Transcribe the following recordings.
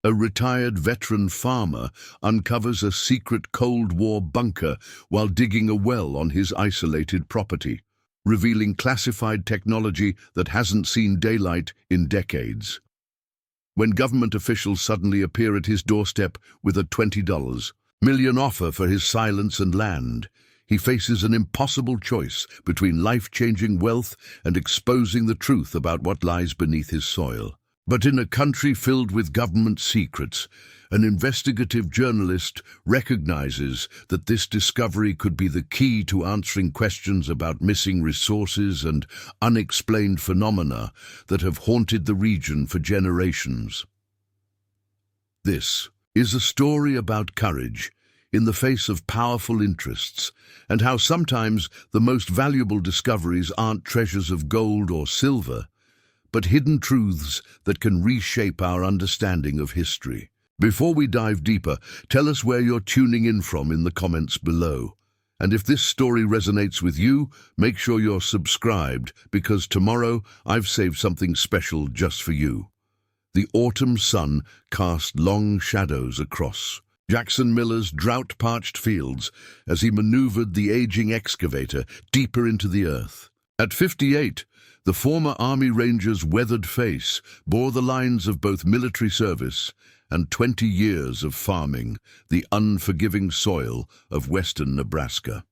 A retired veteran farmer uncovers a secret Cold War bunker while digging a well on his isolated property, revealing classified technology that hasn't seen daylight in decades. When government officials suddenly appear at his doorstep with a $20 million offer for his silence and land, he faces an impossible choice between life-changing wealth and exposing the truth about what lies beneath his soil. But in a country filled with government secrets, an investigative journalist recognizes that this discovery could be the key to answering questions about missing resources and unexplained phenomena that have haunted the region for generations. This is a story about courage in the face of powerful interests, and how sometimes the most valuable discoveries aren't treasures of gold or silver, but hidden truths that can reshape our understanding of history. Before we dive deeper, tell us where you're tuning in from in the comments below. And if this story resonates with you, make sure you're subscribed, because tomorrow I've saved something special just for you. The autumn sun cast long shadows across Jackson Miller's drought-parched fields as he maneuvered the aging excavator deeper into the earth. At 58, the former Army Ranger's weathered face bore the lines of both military service and 20 years of farming the unforgiving soil of western Nebraska.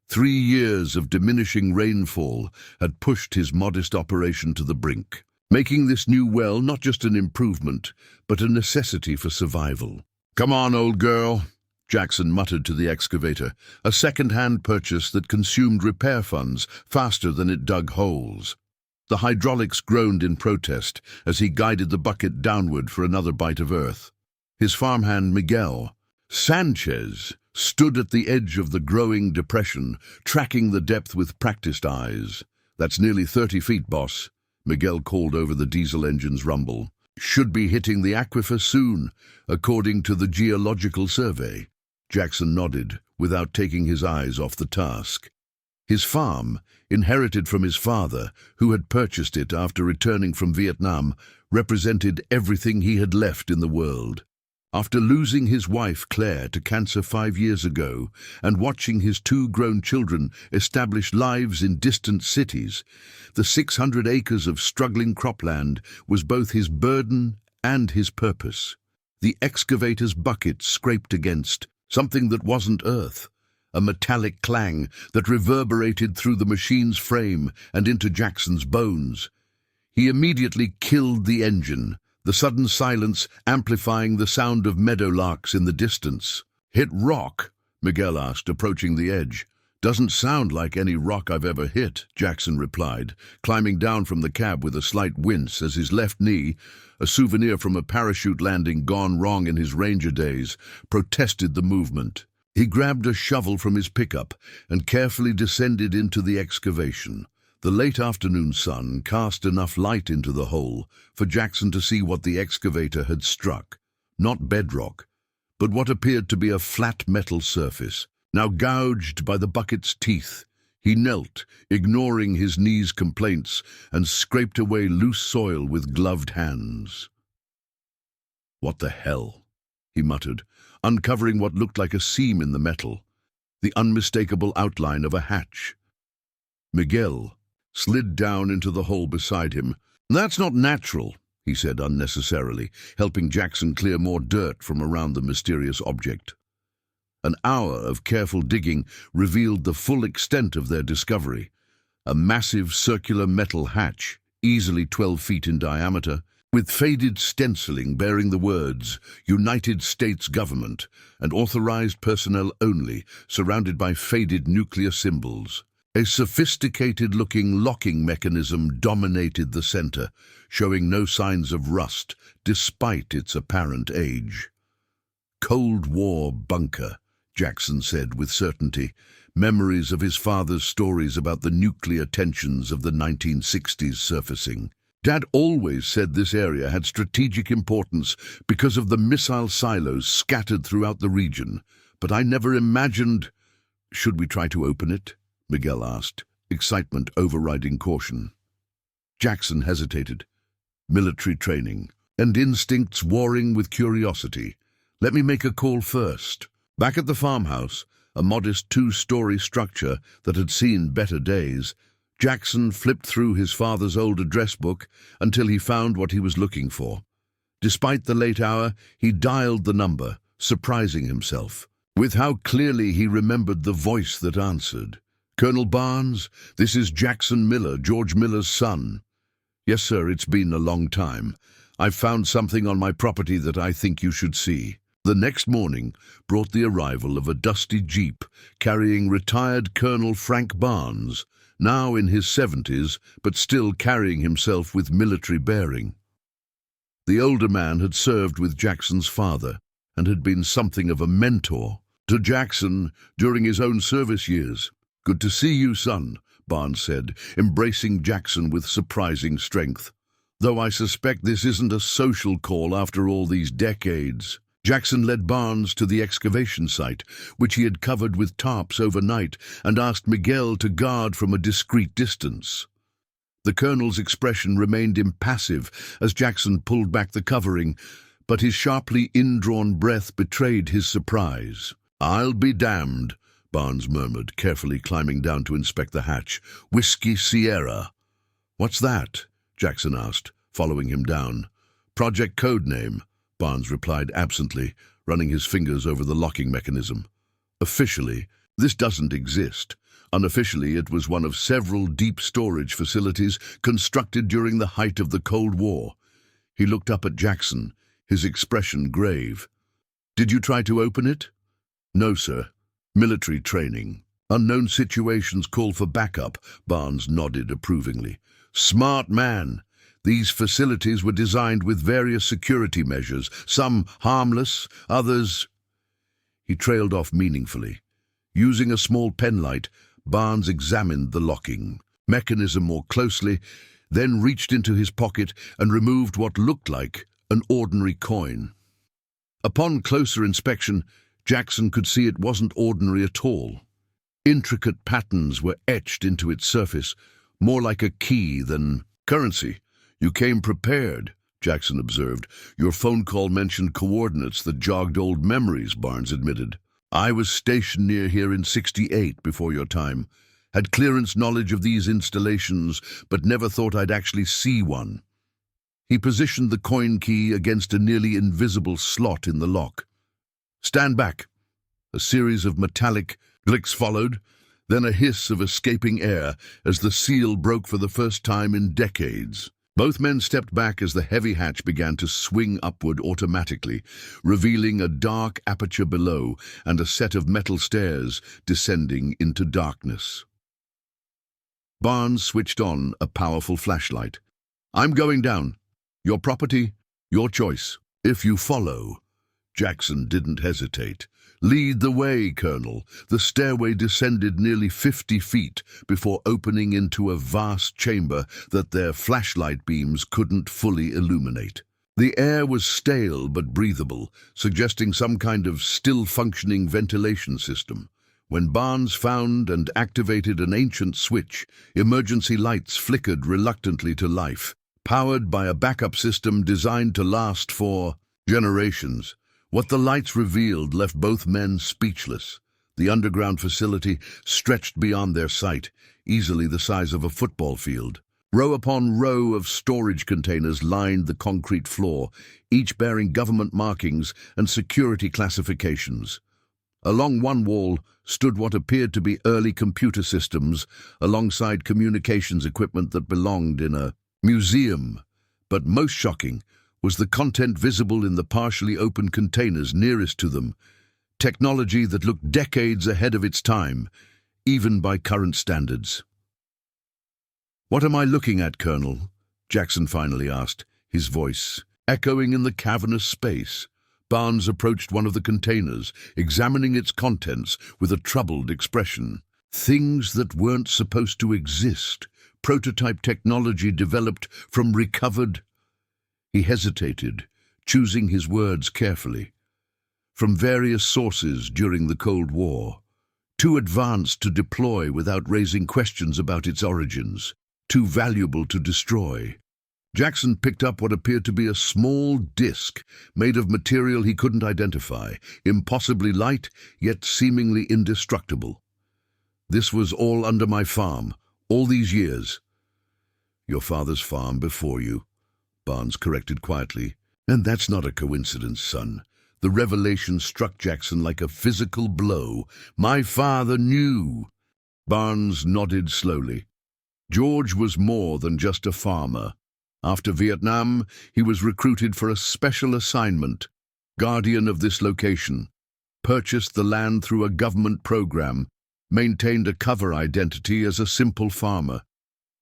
3 years of diminishing rainfall had pushed his modest operation to the brink, making this new well not just an improvement, but a necessity for survival. "Come on, old girl," Jackson muttered to the excavator, a second-hand purchase that consumed repair funds faster than it dug holes. The hydraulics groaned in protest as he guided the bucket downward for another bite of earth. His farmhand Miguel Sanchez stood at the edge of the growing depression, tracking the depth with practiced eyes. "That's nearly 30 feet, boss," Miguel called over the diesel engine's rumble. "Should be hitting the aquifer soon, according to the geological survey." Jackson nodded, without taking his eyes off the task. His farm, inherited from his father, who had purchased it after returning from Vietnam, represented everything he had left in the world. After losing his wife Claire to cancer 5 years ago and watching his 2 grown children establish lives in distant cities, the 600 acres of struggling cropland was both his burden and his purpose. The excavator's bucket scraped against something that wasn't earth, a metallic clang that reverberated through the machine's frame and into Jackson's bones. He immediately killed the engine, the sudden silence amplifying the sound of meadowlarks in the distance. "Hit rock?" Miguel asked, approaching the edge. "Doesn't sound like any rock I've ever hit," Jackson replied, climbing down from the cab with a slight wince as his left knee, a souvenir from a parachute landing gone wrong in his Ranger days, protested the movement. He grabbed a shovel from his pickup and carefully descended into the excavation. The late afternoon sun cast enough light into the hole for Jackson to see what the excavator had struck. Not bedrock, but what appeared to be a flat metal surface. Now gouged by the bucket's teeth, he knelt, ignoring his knee's complaints, and scraped away loose soil with gloved hands. "What the hell?" he muttered, uncovering what looked like a seam in the metal, the unmistakable outline of a hatch. Miguel slid down into the hole beside him. "That's not natural," he said unnecessarily, helping Jackson clear more dirt from around the mysterious object. An hour of careful digging revealed the full extent of their discovery. A massive circular metal hatch, easily 12 feet in diameter, with faded stenciling bearing the words "United States Government" and "Authorized Personnel Only," surrounded by faded nuclear symbols. A sophisticated-looking locking mechanism dominated the center, showing no signs of rust despite its apparent age. "Cold War bunker," Jackson said with certainty, memories of his father's stories about the nuclear tensions of the 1960s surfacing. "Dad always said this area had strategic importance because of the missile silos scattered throughout the region, but I never imagined—" "Should we try to open it?" Miguel asked, excitement overriding caution. Jackson hesitated. Military training, and instincts warring with curiosity. Let me make a call first. Back at the farmhouse, a modest two-story structure that had seen better days, Jackson flipped through his father's old address book until he found what he was looking for. Despite the late hour, he dialed the number, surprising himself with how clearly he remembered the voice that answered. "Colonel Barnes, this is Jackson Miller, George Miller's son." "Yes, sir, it's been a long time. I've found something on my property that I think you should see." The next morning brought the arrival of a dusty jeep carrying retired Colonel Frank Barnes, now in his 70s, but still carrying himself with military bearing. The older man had served with Jackson's father and had been something of a mentor to Jackson during his own service years. "Good to see you, son," Barnes said, embracing Jackson with surprising strength. "Though I suspect this isn't a social call after all these decades." Jackson led Barnes to the excavation site, which he had covered with tarps overnight, and asked Miguel to guard from a discreet distance. The colonel's expression remained impassive as Jackson pulled back the covering, but his sharply indrawn breath betrayed his surprise. "I'll be damned," Barnes murmured, carefully climbing down to inspect the hatch. "Whiskey Sierra." "What's that?" Jackson asked, following him down. "Project code name," Barnes replied absently, running his fingers over the locking mechanism. "Officially, this doesn't exist. Unofficially, it was one of several deep storage facilities constructed during the height of the Cold War." He looked up at Jackson, his expression grave. "Did you try to open it?" "No, sir. Military training. Unknown situations call for backup," Barnes nodded approvingly. "Smart man. These facilities were designed with various security measures, some harmless, others—" He trailed off meaningfully. Using a small penlight, Barnes examined the locking mechanism more closely, then reached into his pocket and removed what looked like an ordinary coin. Upon closer inspection, Jackson could see it wasn't ordinary at all. Intricate patterns were etched into its surface, more like a key than currency. "You came prepared," Jackson observed. "Your phone call mentioned coordinates that jogged old memories," Barnes admitted. "I was stationed near here in '68 before your time. Had clearance knowledge of these installations, but never thought I'd actually see one." He positioned the coin key against a nearly invisible slot in the lock. "Stand back." A series of metallic clicks followed, then a hiss of escaping air as the seal broke for the first time in decades. Both men stepped back as the heavy hatch began to swing upward automatically, revealing a dark aperture below and a set of metal stairs descending into darkness. Barnes switched on a powerful flashlight. "I'm going down. Your property, your choice. If you follow." Jackson didn't hesitate. "Lead the way, Colonel." The stairway descended nearly 50 feet before opening into a vast chamber that their flashlight beams couldn't fully illuminate. The air was stale but breathable, suggesting some kind of still-functioning ventilation system. When Barnes found and activated an ancient switch, emergency lights flickered reluctantly to life, powered by a backup system designed to last for generations. What the lights revealed left both men speechless. The underground facility stretched beyond their sight, easily the size of a football field. Row upon row of storage containers lined the concrete floor, each bearing government markings and security classifications. Along one wall stood what appeared to be early computer systems, alongside communications equipment that belonged in a museum. But most shocking was the content visible in the partially open containers nearest to them, technology that looked decades ahead of its time, even by current standards. "What am I looking at, Colonel?" Jackson finally asked, his voice echoing in the cavernous space. Barnes approached one of the containers, examining its contents with a troubled expression. Things that weren't supposed to exist, prototype technology developed from recovered— He hesitated, choosing his words carefully. "From various sources during the Cold War. Too advanced to deploy without raising questions about its origins. Too valuable to destroy." Jackson picked up what appeared to be a small disc made of material he couldn't identify, impossibly light, yet seemingly indestructible. "This was all under my farm, all these years." "Your father's farm before you," Barnes corrected quietly. "And that's not a coincidence, son." The revelation struck Jackson like a physical blow. "My father knew." Barnes nodded slowly. George was more than just a farmer. After Vietnam, he was recruited for a special assignment, guardian of this location, purchased the land through a government program, maintained a cover identity as a simple farmer.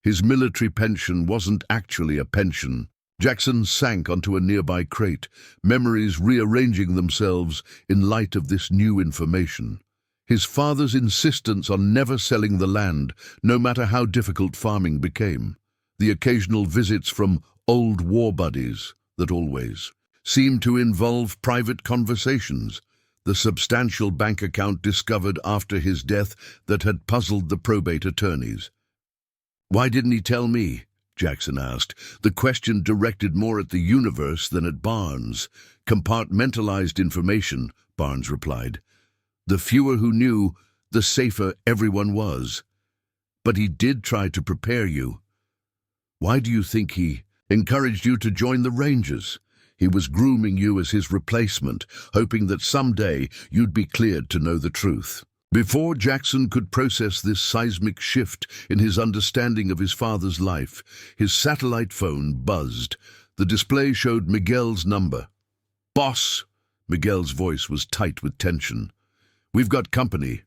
His military pension wasn't actually a pension. Jackson sank onto a nearby crate, memories rearranging themselves in light of this new information. His father's insistence on never selling the land, no matter how difficult farming became. The occasional visits from old war buddies that always seemed to involve private conversations. The substantial bank account discovered after his death that had puzzled the probate attorneys. "Why didn't he tell me?" Jackson asked, the question directed more at the universe than at Barnes. "Compartmentalized information," Barnes replied. "The fewer who knew, the safer everyone was. But he did try to prepare you. Why do you think he encouraged you to join the Rangers? He was grooming you as his replacement, hoping that someday you'd be cleared to know the truth." Before Jackson could process this seismic shift in his understanding of his father's life, his satellite phone buzzed. The display showed Miguel's number. "Boss!" Miguel's voice was tight with tension. "We've got company.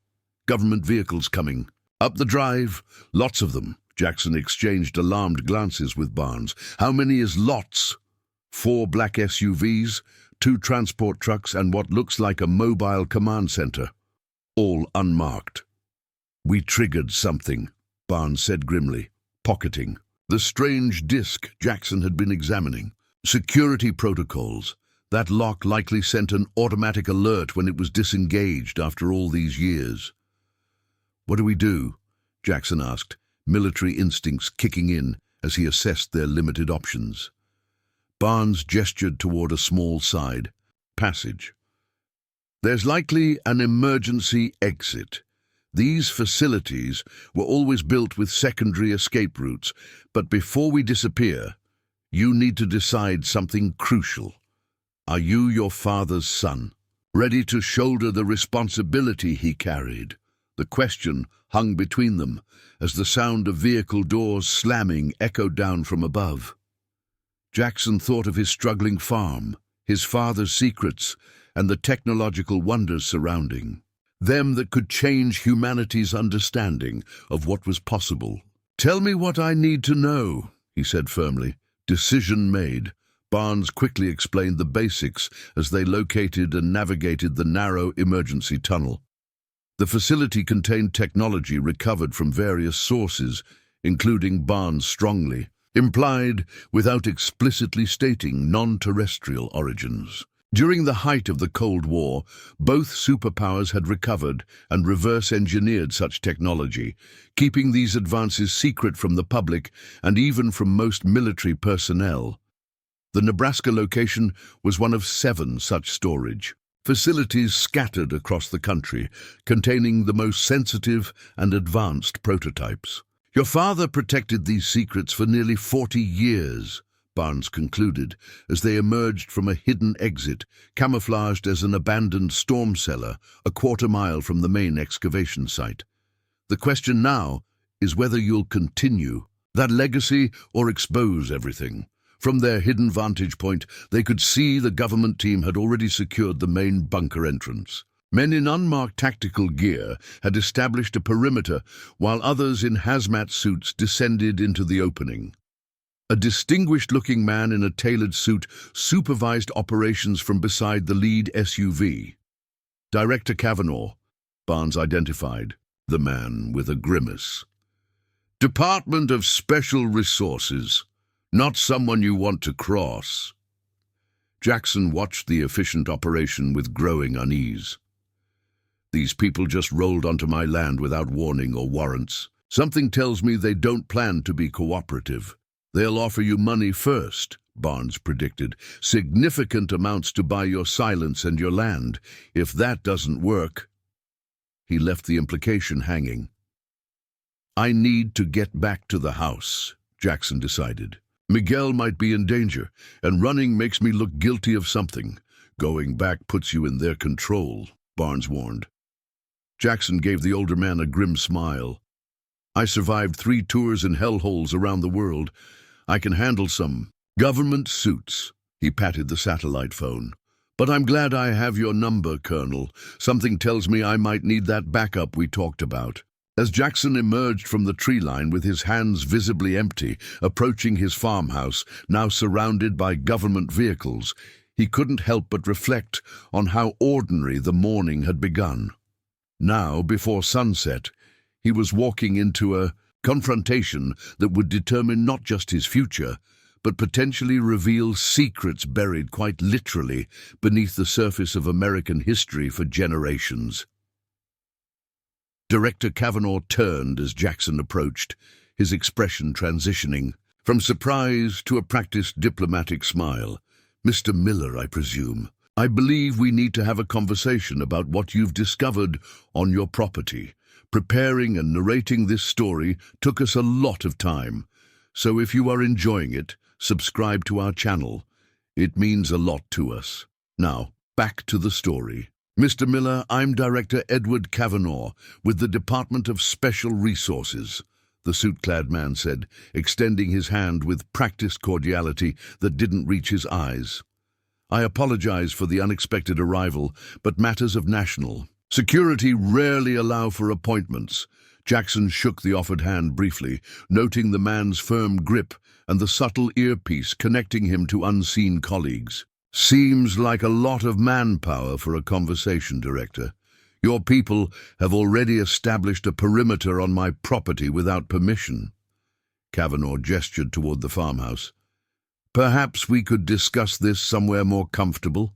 Government vehicles coming. Up the drive. Lots of them." Jackson exchanged alarmed glances with Barnes. "How many is lots?" 4 black SUVs, 2 transport trucks, and what looks like a mobile command center. All unmarked. "We triggered something," Barnes said grimly, pocketing the strange disc Jackson had been examining. "Security protocols. That lock likely sent an automatic alert when it was disengaged after all these years." "What do we do?" Jackson asked, military instincts kicking in as he assessed their limited options. Barnes gestured toward a small side passage. "There's likely an emergency exit. These facilities were always built with secondary escape routes, but before we disappear, you need to decide something crucial. Are you your father's son, ready to shoulder the responsibility he carried?" The question hung between them as the sound of vehicle doors slamming echoed down from above. Jackson thought of his struggling farm, his father's secrets, and the technological wonders surrounding them that could change humanity's understanding of what was possible. "Tell me what I need to know," he said firmly. Decision made. Barnes quickly explained the basics as they located and navigated the narrow emergency tunnel. The facility contained technology recovered from various sources, including, Barnes strongly implied, without explicitly stating, non-terrestrial origins. During the height of the Cold War, both superpowers had recovered and reverse-engineered such technology, keeping these advances secret from the public and even from most military personnel. The Nebraska location was one of 7 such storage facilities scattered across the country, containing the most sensitive and advanced prototypes. "Your father protected these secrets for nearly 40 years, Barnes concluded, as they emerged from a hidden exit, camouflaged as an abandoned storm cellar a quarter-mile from the main excavation site. "The question now is whether you'll continue that legacy or expose everything." From their hidden vantage point, they could see the government team had already secured the main bunker entrance. Men in unmarked tactical gear had established a perimeter, while others in hazmat suits descended into the opening. A distinguished-looking man in a tailored suit supervised operations from beside the lead SUV. Director Kavanaugh, Barnes identified, the man with a grimace. "Department of Special Resources. Not someone you want to cross." Jackson watched the efficient operation with growing unease. "These people just rolled onto my land without warning or warrants. Something tells me they don't plan to be cooperative." They'll offer you money first, Barnes predicted. Significant amounts to buy your silence and your land. If that doesn't work... He left the implication hanging. I need to get back to the house, Jackson decided. Miguel might be in danger, and running makes me look guilty of something. Going back puts you in their control, Barnes warned. Jackson gave the older man a grim smile. I survived 3 tours in hellholes around the world. I can handle some government suits. He patted the satellite phone. But I'm glad I have your number, Colonel. Something tells me I might need that backup we talked about. As Jackson emerged from the tree line with his hands visibly empty, approaching his farmhouse, now surrounded by government vehicles, he couldn't help but reflect on how ordinary the morning had begun. Now, before sunset, he was walking into a confrontation that would determine not just his future, but potentially reveal secrets buried quite literally beneath the surface of American history for generations. Director Kavanaugh turned as Jackson approached, his expression transitioning from surprise to a practiced diplomatic smile. Mr. Miller, I presume. I believe we need to have a conversation about what you've discovered on your property. Preparing and narrating this story took us a lot of time, so if you are enjoying it, subscribe to our channel. It means a lot to us. Now, back to the story. Mr. Miller, I'm Director Edward Kavanaugh with the Department of Special Resources, the suit-clad man said, extending his hand with practiced cordiality that didn't reach his eyes. I apologize for the unexpected arrival, but matters of national security rarely allow for appointments. Jackson shook the offered hand briefly, noting the man's firm grip and the subtle earpiece connecting him to unseen colleagues. Seems like a lot of manpower for a conversation, Director. Your people have already established a perimeter on my property without permission. Kavanaugh gestured toward the farmhouse. Perhaps we could discuss this somewhere more comfortable.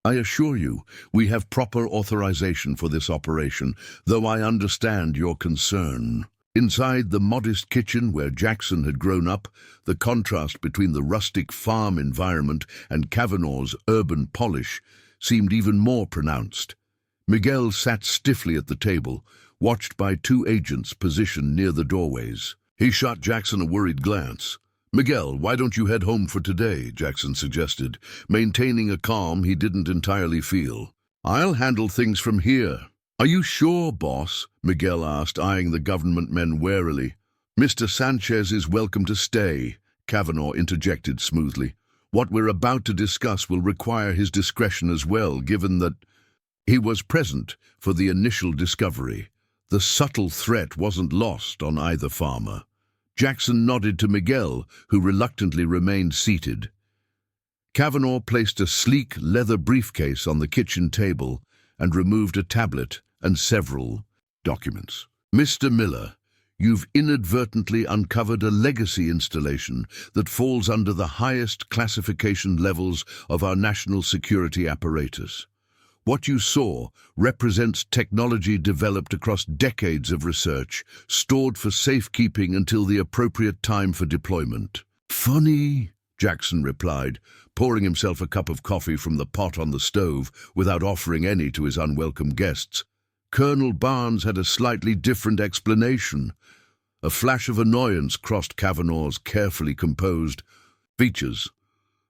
I assure you, we have proper authorization for this operation, though I understand your concern. Inside the modest kitchen where Jackson had grown up, the contrast between the rustic farm environment and Kavanaugh's urban polish seemed even more pronounced. Miguel sat stiffly at the table, watched by 2 agents positioned near the doorways. He shot Jackson a worried glance. Miguel, why don't you head home for today? Jackson suggested, maintaining a calm he didn't entirely feel. I'll handle things from here. Are you sure, boss? Miguel asked, eyeing the government men warily. Mr. Sanchez is welcome to stay, Kavanaugh interjected smoothly. What we're about to discuss will require his discretion as well, given that he was present for the initial discovery. The subtle threat wasn't lost on either farmer. Jackson nodded to Miguel, who reluctantly remained seated. Kavanaugh placed a sleek leather briefcase on the kitchen table and removed a tablet and several documents. Mr. Miller, you've inadvertently uncovered a legacy installation that falls under the highest classification levels of our national security apparatus. What you saw represents technology developed across decades of research, stored for safekeeping until the appropriate time for deployment. Funny, Jackson replied, pouring himself a cup of coffee from the pot on the stove without offering any to his unwelcome guests. Colonel Barnes had a slightly different explanation. A flash of annoyance crossed Kavanaugh's carefully composed features.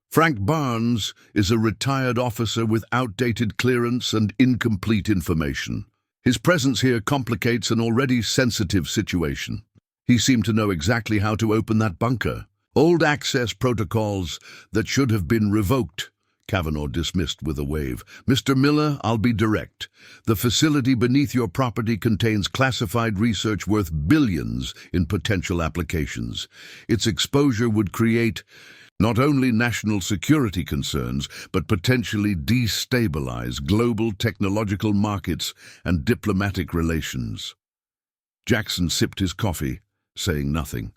Frank Barnes is a retired officer with outdated clearance and incomplete information. His presence here complicates an already sensitive situation. He seemed to know exactly how to open that bunker. Old access protocols that should have been revoked, Kavanaugh dismissed with a wave. Mr. Miller, I'll be direct. The facility beneath your property contains classified research worth billions in potential applications. Its exposure would create not only national security concerns, but potentially destabilize global technological markets and diplomatic relations. Jackson sipped his coffee, saying nothing.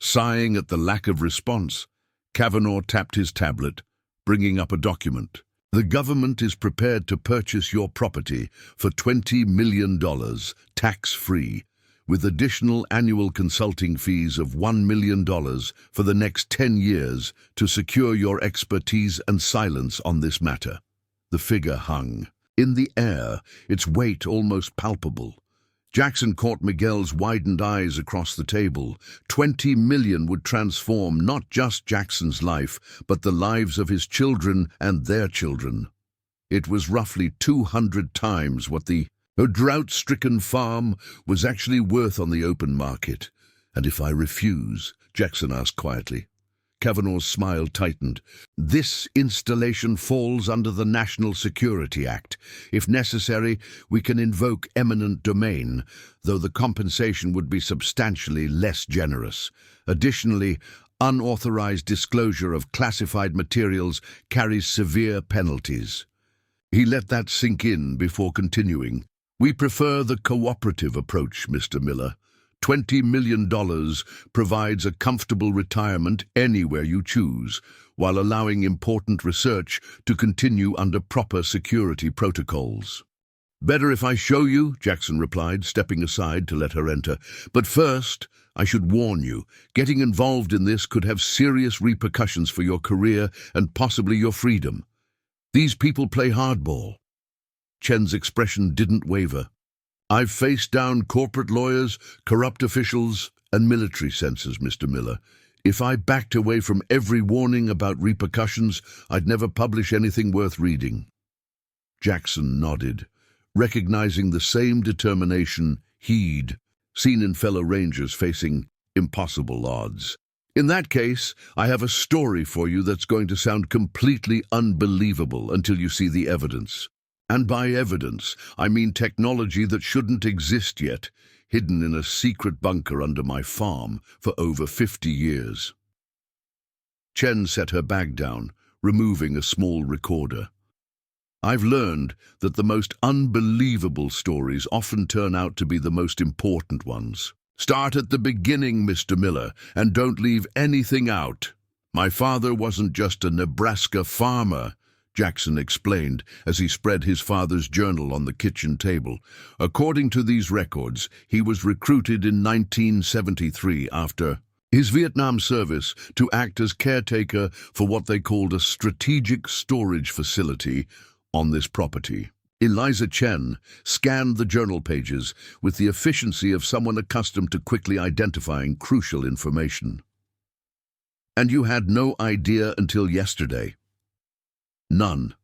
Sighing at the lack of response, Kavanaugh tapped his tablet, bringing up a document. The government is prepared to purchase your property for $20 million, tax-free, with additional annual consulting fees of $1 million for the next 10 years to secure your expertise and silence on this matter. The figure hung in the air, its weight almost palpable. Jackson caught Miguel's widened eyes across the table. 20 million would transform not just Jackson's life, but the lives of his children and their children. It was roughly 200 times what the drought-stricken farm was actually worth on the open market. And if I refuse? Jackson asked quietly. Kavanaugh's smile tightened. This installation falls under the National Security Act. If necessary, we can invoke eminent domain, though the compensation would be substantially less generous. Additionally, unauthorized disclosure of classified materials carries severe penalties. He let that sink in before continuing. We prefer the cooperative approach, Mr. Miller. $20 million provides a comfortable retirement anywhere you choose, while allowing important research to continue under proper security protocols. Better if I show you, Jackson replied, stepping aside to let her enter. But first, I should warn you, getting involved in this could have serious repercussions for your career and possibly your freedom. These people play hardball. Chen's expression didn't waver. I've faced down corporate lawyers, corrupt officials, and military censors, Mr. Miller. If I backed away from every warning about repercussions, I'd never publish anything worth reading. Jackson nodded, recognizing the same determination he'd seen in fellow Rangers facing impossible odds. In that case, I have a story for you that's going to sound completely unbelievable until you see the evidence. And by evidence, I mean technology that shouldn't exist yet, hidden in a secret bunker under my farm for over 50 years. Chen set her bag down, removing a small recorder. I've learned that the most unbelievable stories often turn out to be the most important ones. Start at the beginning, Mr. Miller, and don't leave anything out. My father wasn't just a Nebraska farmer, Jackson explained as he spread his father's journal on the kitchen table. According to these records, he was recruited in 1973 after his Vietnam service to act as caretaker for what they called a strategic storage facility on this property. Eliza Chen scanned the journal pages with the efficiency of someone accustomed to quickly identifying crucial information. And you had no idea until yesterday? None,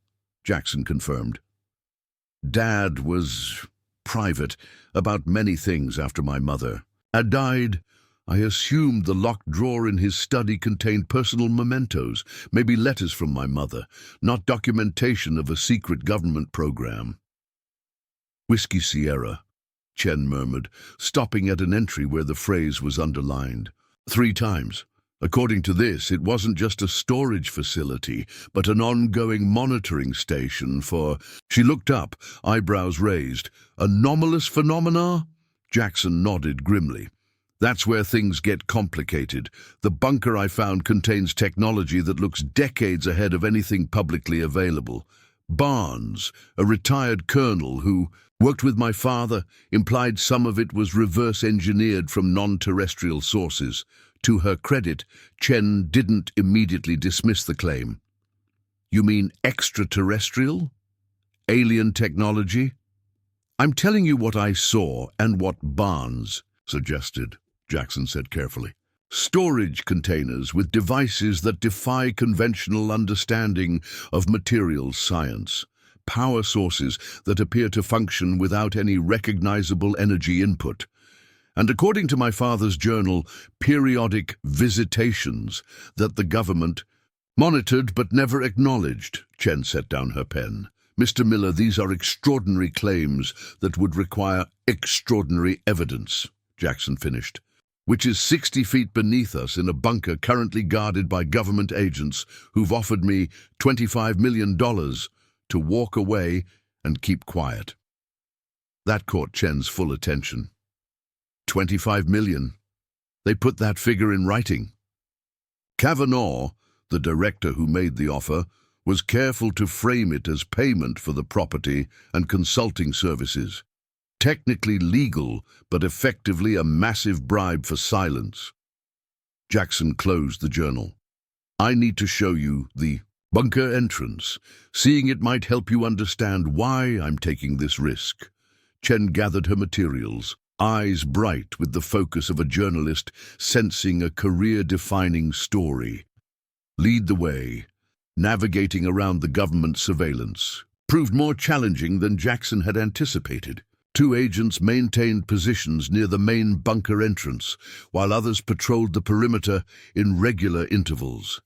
Jackson confirmed. Dad was private about many things after my mother had died. I assumed the locked drawer in his study contained personal mementos, maybe letters from my mother, not documentation of a secret government program. Whiskey Sierra, Chen murmured, stopping at an entry where the phrase was underlined. 3 times. According to this, it wasn't just a storage facility, but an ongoing monitoring station for... She looked up, eyebrows raised. Anomalous phenomena? Jackson nodded grimly. That's where things get complicated. The bunker I found contains technology that looks decades ahead of anything publicly available. Barnes, a retired colonel who worked with my father, implied some of it was reverse-engineered from non-terrestrial sources. To her credit, Chen didn't immediately dismiss the claim. You mean extraterrestrial? Alien technology? I'm telling you what I saw and what Barnes suggested, Jackson said carefully. Storage containers with devices that defy conventional understanding of materials science. Power sources that appear to function without any recognizable energy input. And according to my father's journal, periodic visitations that the government monitored but never acknowledged. Chen set down her pen. Mr. Miller, these are extraordinary claims that would require extraordinary evidence, Jackson finished, which is 60 feet beneath us in a bunker currently guarded by government agents who've offered me $25 million to walk away and keep quiet. That caught Chen's full attention. 25 million. They put that figure in writing. Kavanaugh, the director who made the offer, was careful to frame it as payment for the property and consulting services. Technically legal, but effectively a massive bribe for silence. Jackson closed the journal. I need to show you the bunker entrance. Seeing it might help you understand why I'm taking this risk. Chen gathered her materials, eyes bright with the focus of a journalist sensing a career-defining story. Lead the way. Navigating around the government surveillance proved more challenging than Jackson had anticipated. Two agents maintained positions near the main bunker entrance, while others patrolled the perimeter in regular intervals.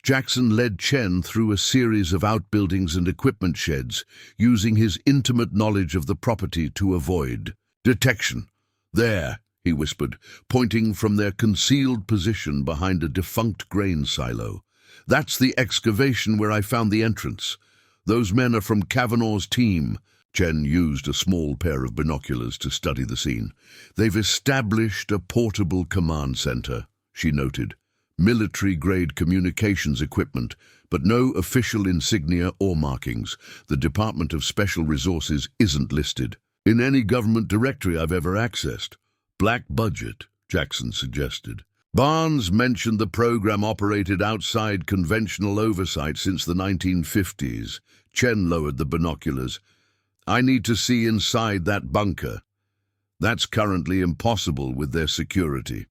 Jackson led Chen through a series of outbuildings and equipment sheds, using his intimate knowledge of the property to avoid detection. There, he whispered, pointing from their concealed position behind a defunct grain silo. That's the excavation where I found the entrance. Those men are from Kavanaugh's team. Chen used a small pair of binoculars to study the scene. They've established a portable command center, she noted. Military-grade communications equipment, but no official insignia or markings. The Department of Special Resources isn't listed in any government directory I've ever accessed. Black budget, Jackson suggested. Barnes mentioned the program operated outside conventional oversight since the 1950s. Chen lowered the binoculars. I need to see inside that bunker. That's currently impossible with their security.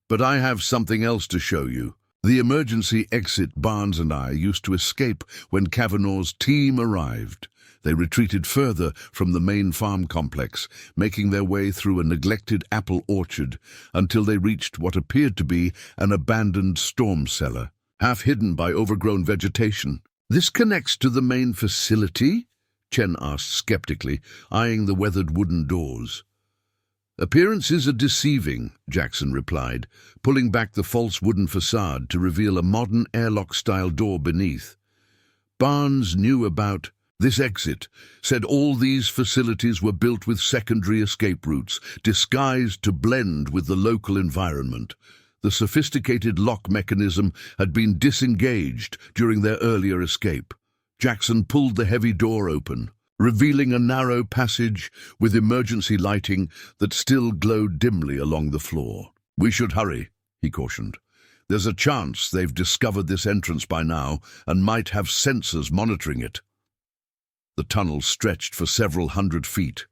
But I have something else to show you. The emergency exit Barnes and I used to escape when Kavanaugh's team arrived. They retreated further from the main farm complex, making their way through a neglected apple orchard until they reached what appeared to be an abandoned storm cellar, half hidden by overgrown vegetation. This connects to the main facility? Chen asked skeptically, eyeing the weathered wooden doors. Appearances are deceiving, Jackson replied, pulling back the false wooden facade to reveal a modern airlock-style door beneath. Barnes knew about this exit, said all these facilities were built with secondary escape routes, disguised to blend with the local environment. The sophisticated lock mechanism had been disengaged during their earlier escape. Jackson pulled the heavy door open, revealing a narrow passage with emergency lighting that still glowed dimly along the floor. We should hurry, he cautioned. There's a chance they've discovered this entrance by now and might have sensors monitoring it. The tunnel stretched for several hundred feet,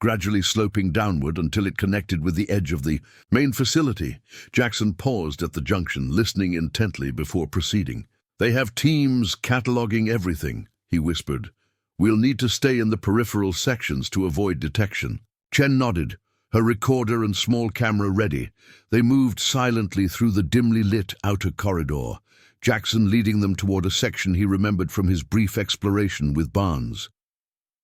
gradually sloping downward until it connected with the edge of the main facility. Jackson paused at the junction, listening intently before proceeding. They have teams cataloging everything, he whispered. We'll need to stay in the peripheral sections to avoid detection. Chen nodded, her recorder and small camera ready. They moved silently through the dimly lit outer corridor, Jackson leading them toward a section he remembered from his brief exploration with Barnes.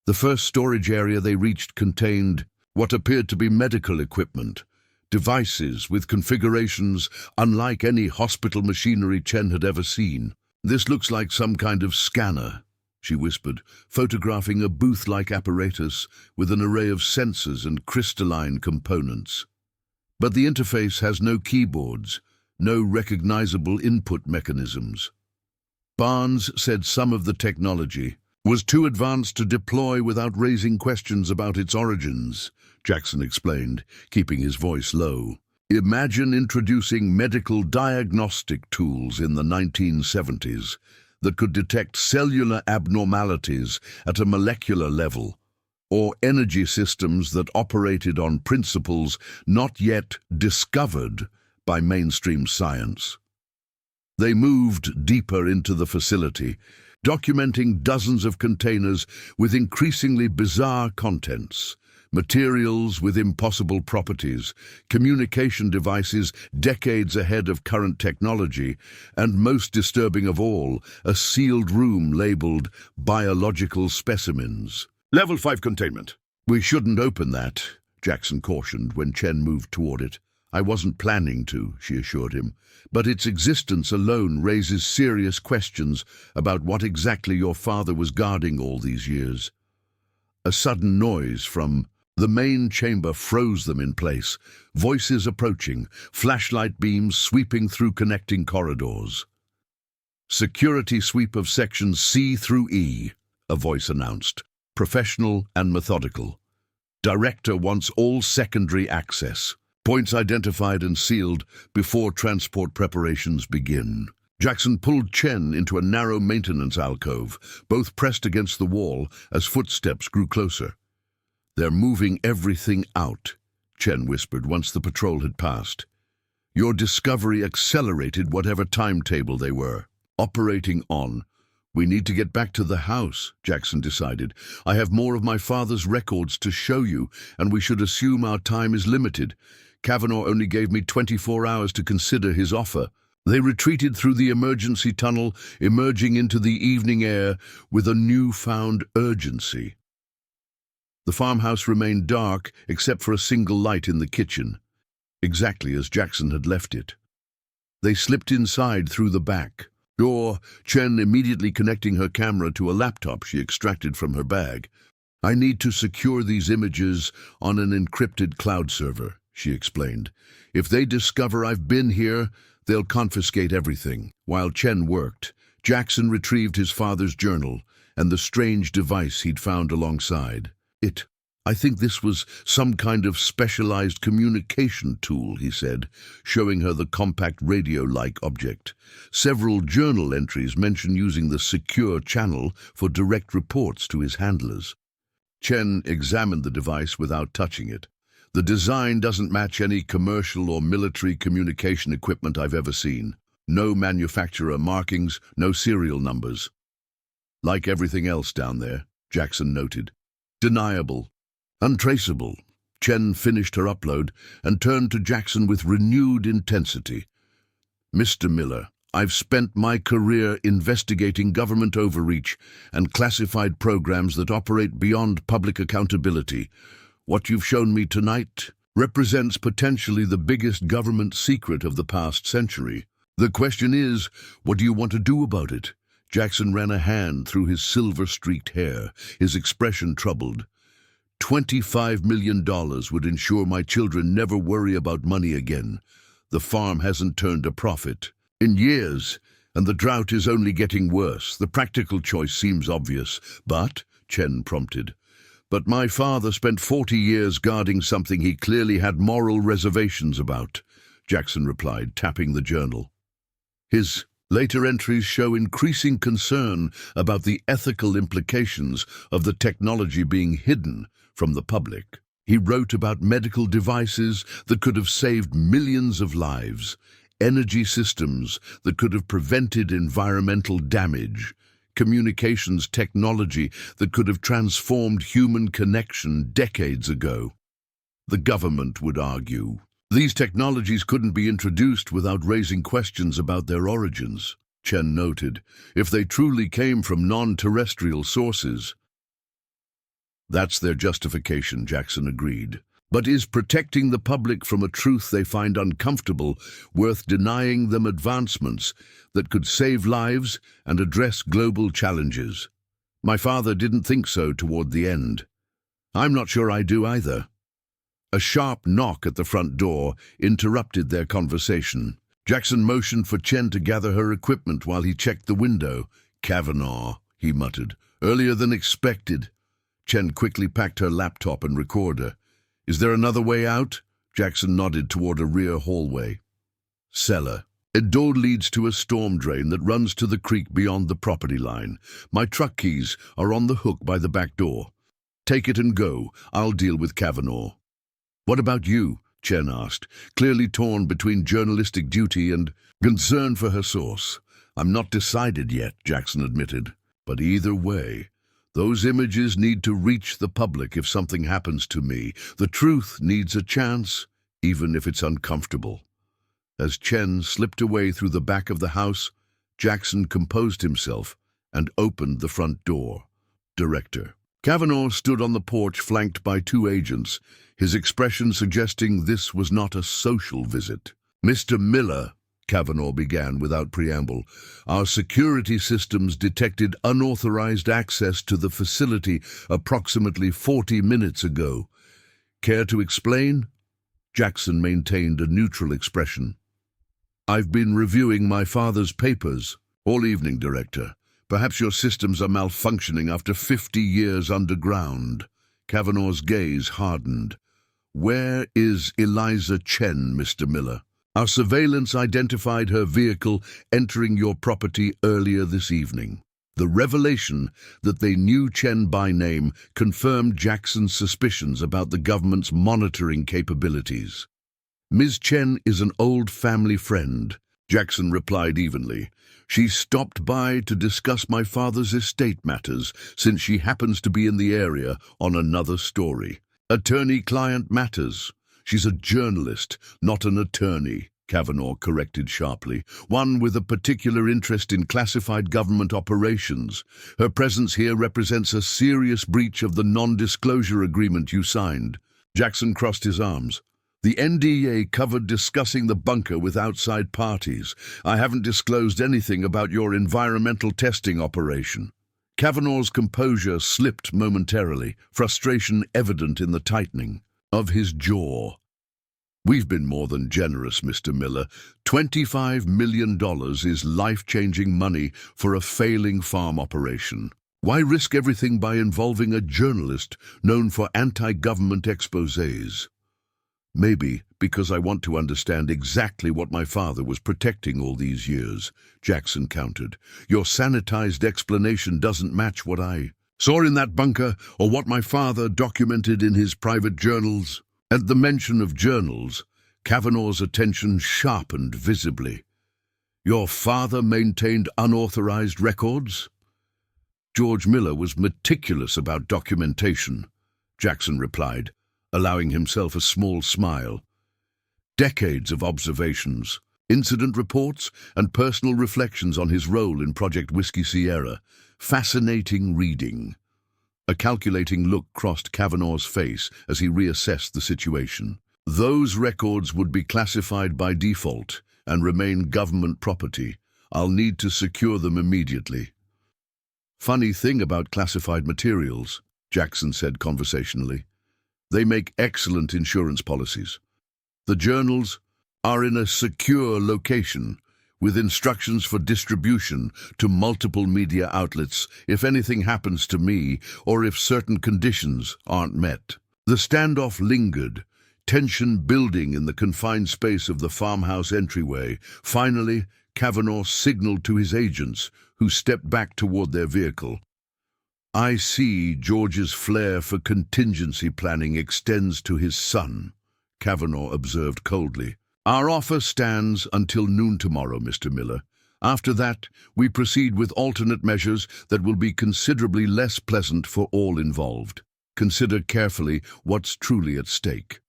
The first storage area they reached contained what appeared to be medical equipment, devices with configurations unlike any hospital machinery Chen had ever seen. This looks like some kind of scanner, she whispered, photographing a booth-like apparatus with an array of sensors and crystalline components. But the interface has no keyboards, no recognizable input mechanisms. Barnes said some of the technology was too advanced to deploy without raising questions about its origins, Jackson explained, keeping his voice low. Imagine introducing medical diagnostic tools in the 1970s that could detect cellular abnormalities at a molecular level, or energy systems that operated on principles not yet discovered by mainstream science. They moved deeper into the facility, documenting dozens of containers with increasingly bizarre contents, materials with impossible properties, communication devices decades ahead of current technology, and most disturbing of all, a sealed room labeled biological specimens. Level 5 containment. We shouldn't open that, Jackson cautioned when Chen moved toward it. I wasn't planning to, she assured him, but its existence alone raises serious questions about what exactly your father was guarding all these years. A sudden noise from the main chamber froze them in place, voices approaching, flashlight beams sweeping through connecting corridors. Security sweep of sections C through E, a voice announced, professional and methodical. Director wants all secondary access. Points identified and sealed before transport preparations begin. Jackson pulled Chen into a narrow maintenance alcove, both pressed against the wall as footsteps grew closer. "They're moving everything out," Chen whispered once the patrol had passed. "Your discovery accelerated whatever timetable they were operating on." "We need to get back to the house," Jackson decided. "I have more of my father's records to show you, and we should assume our time is limited. Kavanaugh only gave me 24 hours to consider his offer." They retreated through the emergency tunnel, emerging into the evening air with a newfound urgency. The farmhouse remained dark except for a single light in the kitchen, exactly as Jackson had left it. They slipped inside through the back door, Chen immediately connecting her camera to a laptop she extracted from her bag. "I need to secure these images on an encrypted cloud server," she explained. "If they discover I've been here, they'll confiscate everything." While Chen worked, Jackson retrieved his father's journal and the strange device he'd found alongside it. "I think this was some kind of specialized communication tool," he said, showing her the compact radio-like object. Several journal entries mention using the secure channel for direct reports to his handlers. Chen examined the device without touching it. "The design doesn't match any commercial or military communication equipment I've ever seen. No manufacturer markings, no serial numbers." "Like everything else down there," Jackson noted. "Deniable. Untraceable." Chen finished her upload and turned to Jackson with renewed intensity. "Mr. Miller, I've spent my career investigating government overreach and classified programs that operate beyond public accountability. What you've shown me tonight represents potentially the biggest government secret of the past century. The question is, what do you want to do about it?" Jackson ran a hand through his silver-streaked hair, his expression troubled. $25 million would ensure my children never worry about money again. The farm hasn't turned a profit in years, and the drought is only getting worse. The practical choice seems obvious, but, Chen prompted, "But my father spent 40 years guarding something he clearly had moral reservations about," Jackson replied, tapping the journal. His later entries show increasing concern about the ethical implications of the technology being hidden from the public. He wrote about medical devices that could have saved millions of lives, energy systems that could have prevented environmental damage, communications technology that could have transformed human connection decades ago. The government would argue these technologies couldn't be introduced without raising questions about their origins, Chen noted, if they truly came from non-terrestrial sources. That's their justification, Jackson agreed. But is protecting the public from a truth they find uncomfortable worth denying them advancements that could save lives and address global challenges? My father didn't think so toward the end. I'm not sure I do either. A sharp knock at the front door interrupted their conversation. Jackson motioned for Chen to gather her equipment while he checked the window. "Kavanaugh," he muttered, "earlier than expected." Chen quickly packed her laptop and recorder. "Is there another way out?" Jackson nodded toward a rear hallway. "Cellar. A door leads to a storm drain that runs to the creek beyond the property line. My truck keys are on the hook by the back door. Take it and go. I'll deal with Kavanaugh." "What about you?" Chen asked, clearly torn between journalistic duty and concern for her source. "I'm not decided yet," Jackson admitted. "But either way, those images need to reach the public if something happens to me. The truth needs a chance, even if it's uncomfortable." As Chen slipped away through the back of the house, Jackson composed himself and opened the front door. Director. Kavanaugh stood on the porch flanked by two agents, his expression suggesting this was not a social visit. "Mr. Miller," Kavanaugh began without preamble, "our security systems detected unauthorized access to the facility approximately 40 minutes ago. Care to explain?" Jackson maintained a neutral expression. "I've been reviewing my father's papers all evening, Director. Perhaps your systems are malfunctioning after 50 years underground," Kavanaugh's gaze hardened. "Where is Eliza Chen, Mr. Miller? Our surveillance identified her vehicle entering your property earlier this evening." The revelation that they knew Chen by name confirmed Jackson's suspicions about the government's monitoring capabilities. "Ms. Chen is an old family friend," Jackson replied evenly. "She stopped by to discuss my father's estate matters, since she happens to be in the area on another story. Attorney-client matters. She's a journalist, not an attorney," Kavanaugh corrected sharply. "One with a particular interest in classified government operations. Her presence here represents a serious breach of the non-disclosure agreement you signed." Jackson crossed his arms. "The NDA covered discussing the bunker with outside parties. I haven't disclosed anything about your environmental testing operation." Kavanaugh's composure slipped momentarily, frustration evident in the tightening of his jaw. "We've been more than generous, Mr. Miller. $25 million is life-changing money for a failing farm operation. Why risk everything by involving a journalist known for anti-government exposés?" "Maybe because I want to understand exactly what my father was protecting all these years," Jackson countered. "Your sanitized explanation doesn't match what I saw in that bunker or what my father documented in his private journals." At the mention of journals, Kavanaugh's attention sharpened visibly. "Your father maintained unauthorized records?" "George Miller was meticulous about documentation," Jackson replied, allowing himself a small smile. "Decades of observations, incident reports, and personal reflections on his role in Project Whiskey Sierra. Fascinating reading." A calculating look crossed Kavanaugh's face as he reassessed the situation. "Those records would be classified by default and remain government property. I'll need to secure them immediately." "Funny thing about classified materials," Jackson said conversationally. "They make excellent insurance policies. The journals are in a secure location, with instructions for distribution to multiple media outlets if anything happens to me or if certain conditions aren't met." The standoff lingered, tension building in the confined space of the farmhouse entryway. Finally, Kavanaugh signaled to his agents, who stepped back toward their vehicle. "I see George's flair for contingency planning extends to his son," Kavanaugh observed coldly. "Our offer stands until noon tomorrow, Mr. Miller. After that, we proceed with alternate measures that will be considerably less pleasant for all involved. Consider carefully what's truly at stake."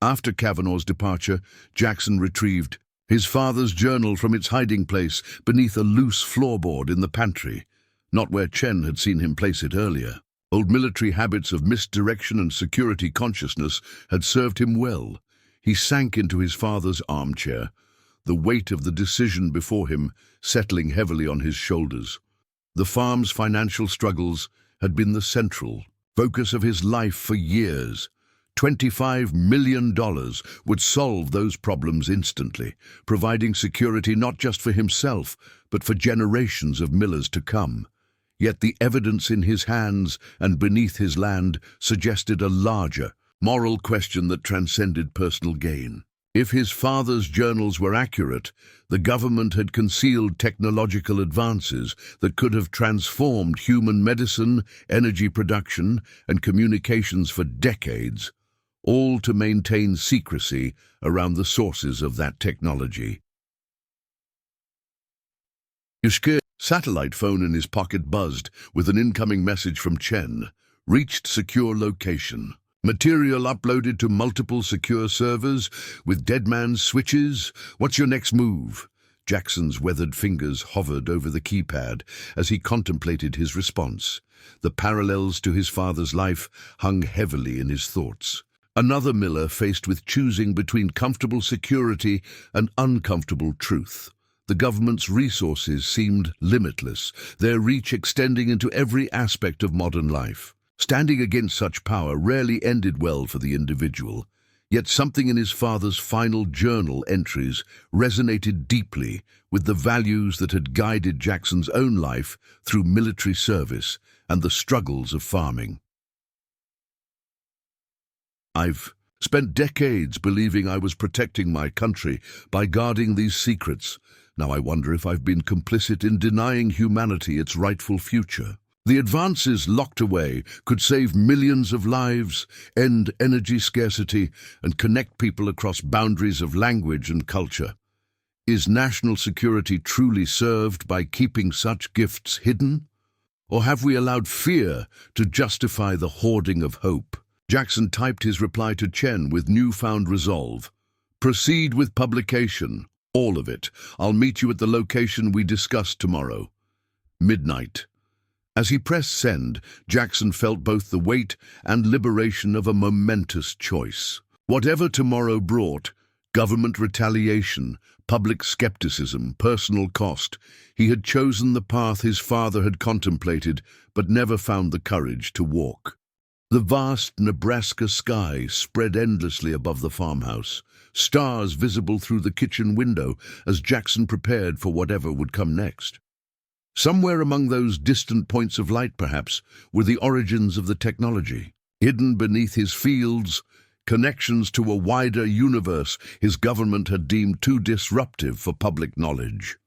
After Kavanaugh's departure, Jackson retrieved his father's journal from its hiding place beneath a loose floorboard in the pantry, not where Chen had seen him place it earlier. Old military habits of misdirection and security consciousness had served him well. He sank into his father's armchair, the weight of the decision before him settling heavily on his shoulders. The farm's financial struggles had been the central focus of his life for years. $25 million would solve those problems instantly, providing security not just for himself, but for generations of Millers to come. Yet the evidence in his hands and beneath his land suggested a larger, moral question that transcended personal gain. If his father's journals were accurate, the government had concealed technological advances that could have transformed human medicine, energy production, and communications for decades, all to maintain secrecy around the sources of that technology. Yushke's satellite phone in his pocket buzzed with an incoming message from Chen. "Reached secure location. Material uploaded to multiple secure servers with deadman switches. What's your next move?" Jackson's weathered fingers hovered over the keypad as he contemplated his response. The parallels to his father's life hung heavily in his thoughts. Another Miller faced with choosing between comfortable security and uncomfortable truth. The government's resources seemed limitless, their reach extending into every aspect of modern life. Standing against such power rarely ended well for the individual. Yet something in his father's final journal entries resonated deeply with the values that had guided Jackson's own life through military service and the struggles of farming. I've spent decades believing I was protecting my country by guarding these secrets. Now I wonder if I've been complicit in denying humanity its rightful future. The advances locked away could save millions of lives, end energy scarcity, and connect people across boundaries of language and culture. Is national security truly served by keeping such gifts hidden? Or have we allowed fear to justify the hoarding of hope? Jackson typed his reply to Chen with newfound resolve. Proceed with publication, all of it. I'll meet you at the location we discussed tomorrow. Midnight. As he pressed send, Jackson felt both the weight and liberation of a momentous choice. Whatever tomorrow brought, government retaliation, public skepticism, personal cost, he had chosen the path his father had contemplated but never found the courage to walk. The vast Nebraska sky spread endlessly above the farmhouse, stars visible through the kitchen window as Jackson prepared for whatever would come next. Somewhere among those distant points of light, perhaps, were the origins of the technology. Hidden beneath his fields, connections to a wider universe his government had deemed too disruptive for public knowledge.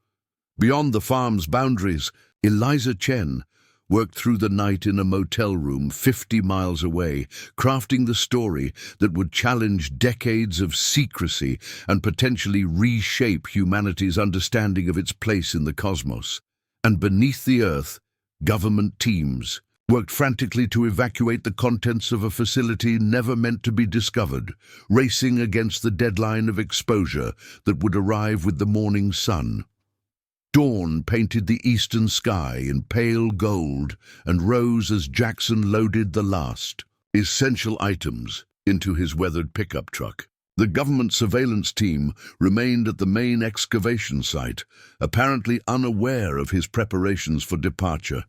Beyond the farm's boundaries, Eliza Chen worked through the night in a motel room 50 miles away, crafting the story that would challenge decades of secrecy and potentially reshape humanity's understanding of its place in the cosmos. And beneath the earth, government teams worked frantically to evacuate the contents of a facility never meant to be discovered, racing against the deadline of exposure that would arrive with the morning sun. Dawn painted the eastern sky in pale gold and rose as Jackson loaded the last essential items into his weathered pickup truck. The government surveillance team remained at the main excavation site, apparently unaware of his preparations for departure.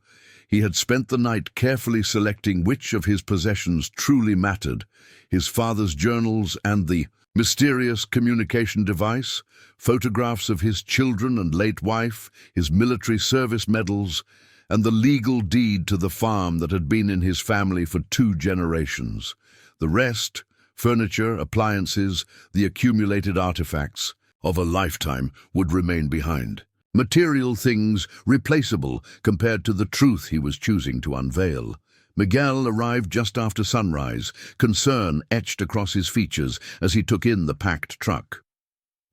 He had spent the night carefully selecting which of his possessions truly mattered, his father's journals and the mysterious communication device, photographs of his children and late wife, his military service medals, and the legal deed to the farm that had been in his family for 2 generations. The rest, furniture, appliances, the accumulated artifacts of a lifetime, would remain behind. Material things replaceable compared to the truth he was choosing to unveil. Miguel arrived just after sunrise, concern etched across his features as he took in the packed truck.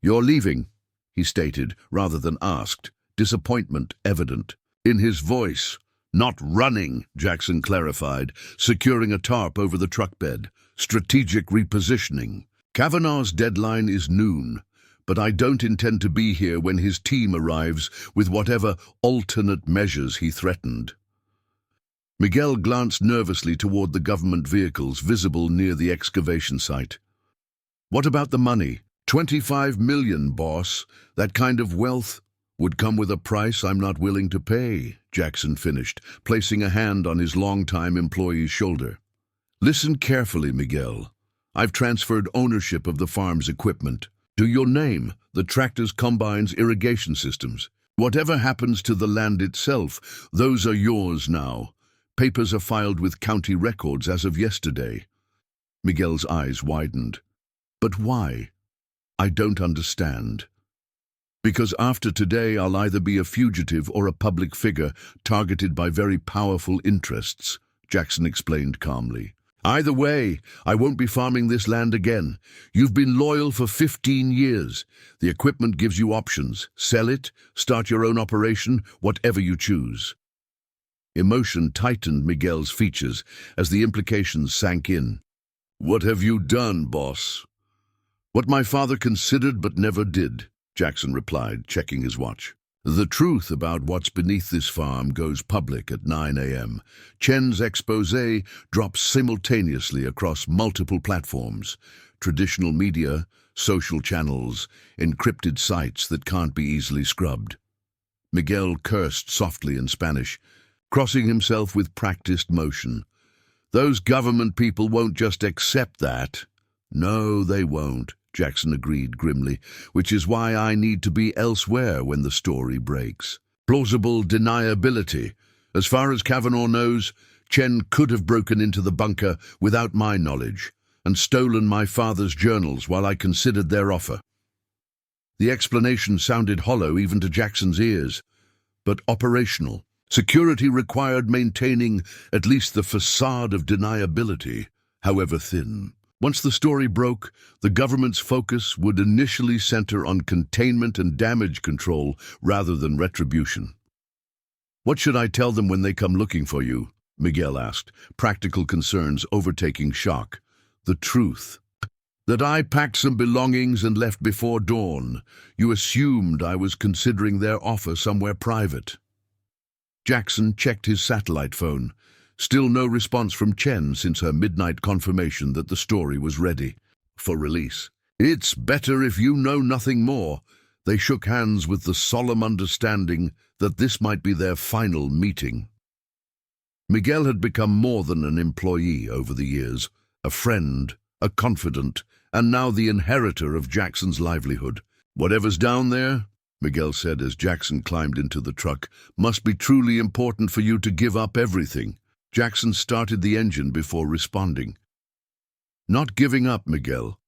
"You're leaving," he stated, rather than asked, disappointment evident in his voice. "Not running," Jackson clarified, securing a tarp over the truck bed. "Strategic repositioning. Kavanaugh's deadline is noon, but I don't intend to be here when his team arrives with whatever alternate measures he threatened." Miguel glanced nervously toward the government vehicles visible near the excavation site. "What about the money? 25 million, boss. That kind of wealth would come with a price I'm not willing to pay," Jackson finished, placing a hand on his longtime employee's shoulder. "Listen carefully, Miguel. I've transferred ownership of the farm's equipment to your name, the tractors, combines, irrigation systems. Whatever happens to the land itself, those are yours now. Papers are filed with county records as of yesterday." Miguel's eyes widened. "But why? I don't understand." "Because after today I'll either be a fugitive or a public figure targeted by very powerful interests," Jackson explained calmly. "Either way, I won't be farming this land again. You've been loyal for 15 years. The equipment gives you options. Sell it, start your own operation, whatever you choose." Emotion tightened Miguel's features as the implications sank in. "What have you done, boss?" "What my father considered but never did," Jackson replied, checking his watch. "The truth about what's beneath this farm goes public at 9 a.m. Chen's exposé drops simultaneously across multiple platforms, traditional media, social channels, encrypted sites that can't be easily scrubbed." Miguel cursed softly in Spanish, crossing himself with practiced motion. "Those government people won't just accept that." "No, they won't," Jackson agreed grimly, "which is why I need to be elsewhere when the story breaks." Plausible deniability. As far as Kavanaugh knows, Chen could have broken into the bunker without my knowledge. and stolen my father's journals while I considered their offer. The explanation sounded hollow even to Jackson's ears, but operational. Security required maintaining at least the facade of deniability, however thin. Once the story broke, the government's focus would initially center on containment and damage control rather than retribution. "What should I tell them when they come looking for you?" Miguel asked, practical concerns overtaking shock. "The truth. That I packed some belongings and left before dawn. You assumed I was considering their offer somewhere private." Jackson checked his satellite phone. Still no response from Chen since her midnight confirmation that the story was ready for release. "It's better if you know nothing more." They shook hands with the solemn understanding that this might be their final meeting. Miguel had become more than an employee over the years, a friend, a confidant, and now the inheritor of Jackson's livelihood. "Whatever's down there," Miguel said as Jackson climbed into the truck, "must be truly important for you to give up everything." Jackson started the engine before responding. "Not giving up, Miguel.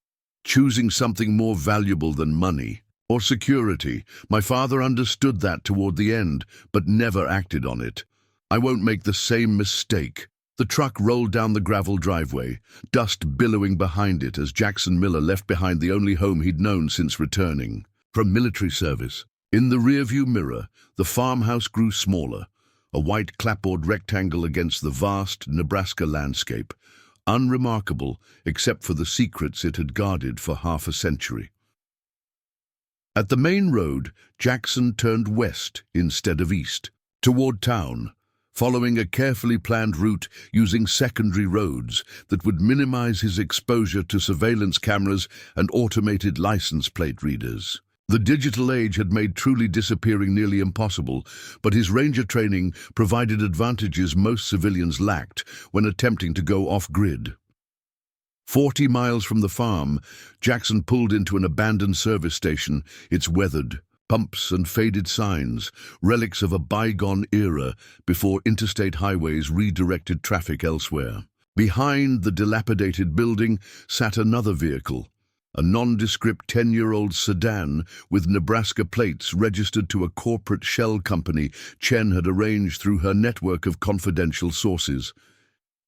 Choosing something more valuable than money or security. My father understood that toward the end, but never acted on it. I won't make the same mistake." The truck rolled down the gravel driveway, dust billowing behind it as Jackson Miller left behind the only home he'd known since returning from military service. In the rearview mirror, the farmhouse grew smaller, a white clapboard rectangle against the vast Nebraska landscape, unremarkable except for the secrets it had guarded for half a century. At the main road, Jackson turned west instead of east, toward town, following a carefully planned route using secondary roads that would minimize his exposure to surveillance cameras and automated license plate readers. The digital age had made truly disappearing nearly impossible, but his ranger training provided advantages most civilians lacked when attempting to go off-grid. 40 miles from the farm, Jackson pulled into an abandoned service station, its weathered, pumps and faded signs, relics of a bygone era before interstate highways redirected traffic elsewhere. Behind the dilapidated building sat another vehicle, a nondescript 10-year-old sedan with Nebraska plates registered to a corporate shell company Chen had arranged through her network of confidential sources.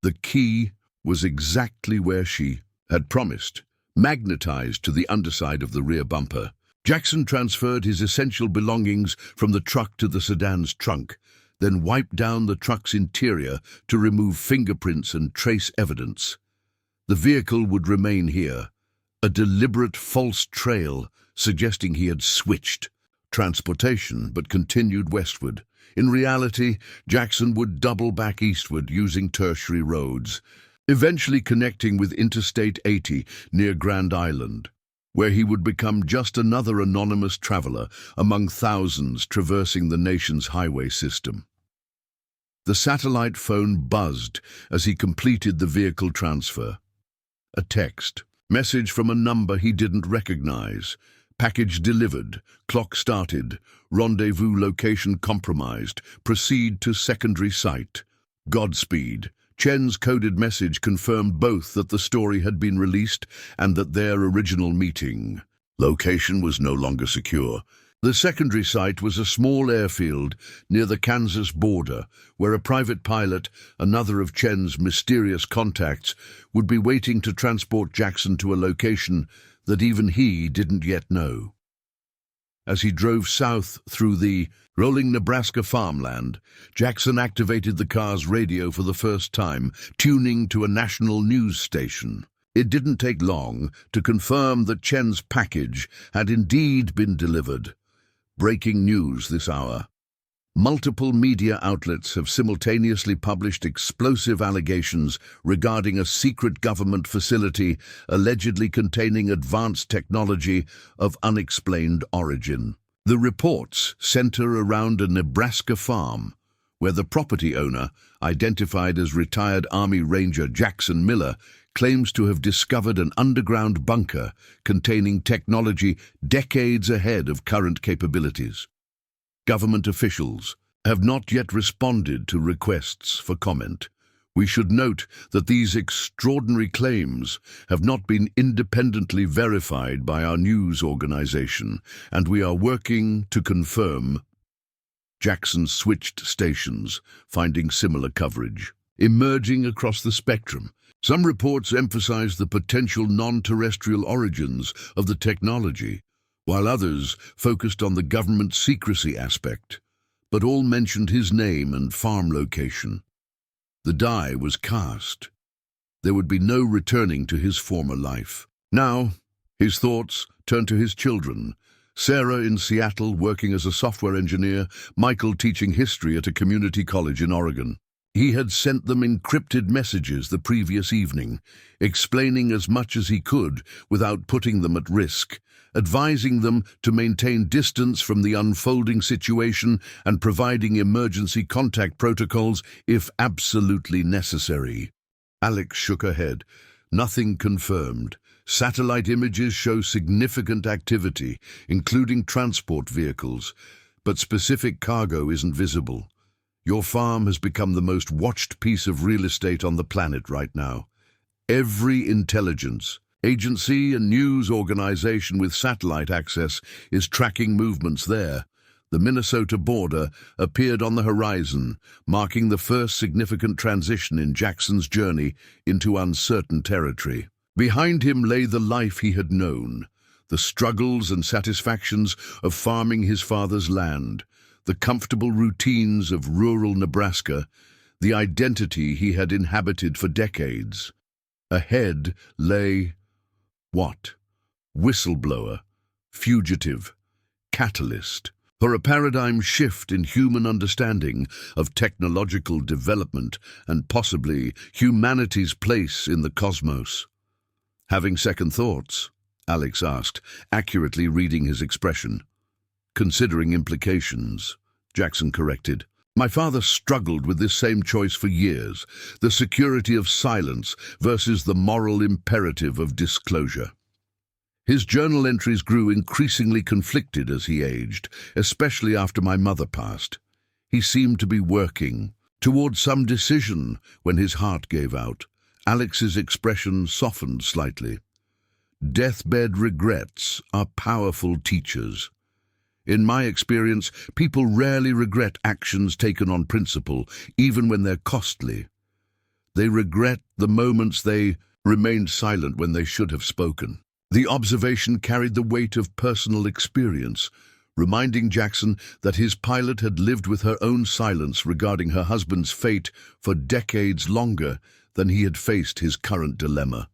The key was exactly where she had promised, magnetized to the underside of the rear bumper. Jackson transferred his essential belongings from the truck to the sedan's trunk, then wiped down the truck's interior to remove fingerprints and trace evidence. The vehicle would remain here, a deliberate false trail suggesting he had switched transportation but continued westward. In reality, Jackson would double back eastward using tertiary roads, eventually connecting with Interstate 80 near Grand Island, where he would become just another anonymous traveler among thousands traversing the nation's highway system. The satellite phone buzzed as he completed the vehicle transfer. A text. Message from a number he didn't recognize. Package delivered. Clock started. Rendezvous location compromised. Proceed to secondary site. Godspeed. Chen's coded message confirmed both that the story had been released and that their original meeting location was no longer secure. The secondary site was a small airfield near the Kansas border, where a private pilot, another of Chen's mysterious contacts, would be waiting to transport Jackson to a location that even he didn't yet know. As he drove south through the rolling Nebraska farmland, Jackson activated the car's radio for the first time, tuning to a national news station. It didn't take long to confirm that Chen's package had indeed been delivered. Breaking news this hour. Multiple media outlets have simultaneously published explosive allegations regarding a secret government facility allegedly containing advanced technology of unexplained origin. The reports center around a Nebraska farm, where the property owner, identified as retired Army Ranger Jackson Miller, claims to have discovered an underground bunker containing technology decades ahead of current capabilities. Government officials have not yet responded to requests for comment, We should note that these extraordinary claims have not been independently verified by our news organization, and we are working to confirm. Jackson switched stations, finding similar coverage. Emerging across the spectrum, some reports emphasize the potential non-terrestrial origins of the technology, while others focused on the government secrecy aspect, but all mentioned his name and farm location. The die was cast. There would be no returning to his former life. Now, his thoughts turned to his children. Sarah in Seattle working as a software engineer, Michael teaching history at a community college in Oregon. He had sent them encrypted messages the previous evening, explaining as much as he could without putting them at risk, advising them to maintain distance from the unfolding situation and providing emergency contact protocols if absolutely necessary. Alex shook her head. Nothing confirmed. Satellite images show significant activity, including transport vehicles, but specific cargo isn't visible. Your farm has become the most watched piece of real estate on the planet right now. Every intelligence agency and news organization with satellite access is tracking movements there. The Minnesota border appeared on the horizon, marking the first significant transition in Jackson's journey into uncertain territory. Behind him lay the life he had known, the struggles and satisfactions of farming his father's land, the comfortable routines of rural Nebraska, the identity he had inhabited for decades. Ahead lay what? Whistleblower, fugitive, catalyst, for a paradigm shift in human understanding of technological development and possibly humanity's place in the cosmos. Having second thoughts? Alex asked, accurately reading his expression. Considering implications, Jackson corrected. My father struggled with this same choice for years, the security of silence versus the moral imperative of disclosure. His journal entries grew increasingly conflicted as he aged, especially after my mother passed. He seemed to be working toward some decision when his heart gave out. Alex's expression softened slightly. Deathbed regrets are powerful teachers. In my experience, people rarely regret actions taken on principle, even when they're costly. They regret the moments they remained silent when they should have spoken. The observation carried the weight of personal experience, reminding Jackson that his pilot had lived with her own silence regarding her husband's fate for decades longer than he had faced his current dilemma.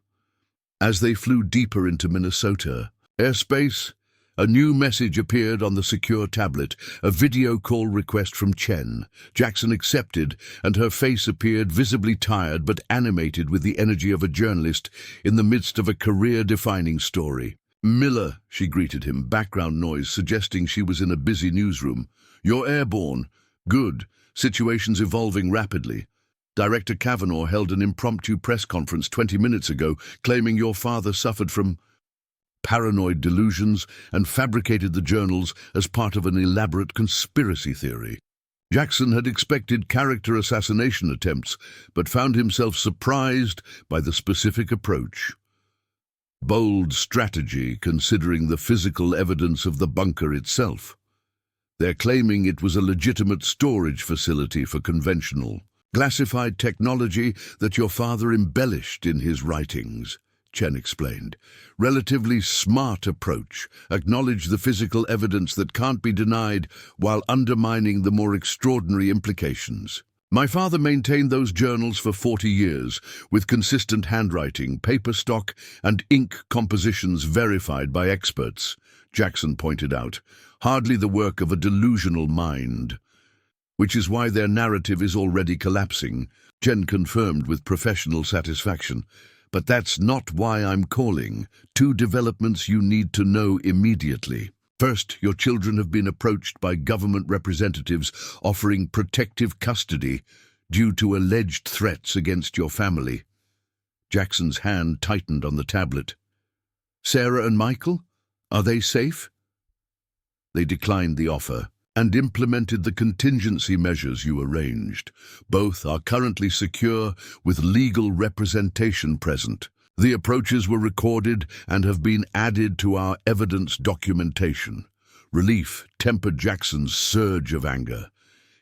As they flew deeper into Minnesota airspace, a new message appeared on the secure tablet, a video call request from Chen. Jackson accepted, and her face appeared visibly tired but animated with the energy of a journalist in the midst of a career-defining story. Miller, she greeted him, background noise suggesting she was in a busy newsroom. You're airborne. Good. Situation's evolving rapidly. Director Kavanaugh held an impromptu press conference 20 minutes ago, claiming your father suffered from paranoid delusions and fabricated the journals as part of an elaborate conspiracy theory. Jackson had expected character assassination attempts, but found himself surprised by the specific approach. Bold strategy considering the physical evidence of the bunker itself. They're claiming it was a legitimate storage facility for conventional, classified technology that your father embellished in his writings, Chen explained. Relatively smart approach. Acknowledge the physical evidence that can't be denied while undermining the more extraordinary implications. My father maintained those journals for 40 years, with consistent handwriting, paper stock, and ink compositions verified by experts, Jackson pointed out. Hardly the work of a delusional mind. Which is why their narrative is already collapsing, Chen confirmed with professional satisfaction. But that's not why I'm calling. 2 developments you need to know immediately. First, your children have been approached by government representatives offering protective custody due to alleged threats against your family. Jackson's hand tightened on the tablet. Sarah and Michael? Are they safe? They declined the offer. and implemented the contingency measures you arranged. Both are currently secure with legal representation present. The approaches were recorded and have been added to our evidence documentation. Relief tempered Jackson's surge of anger.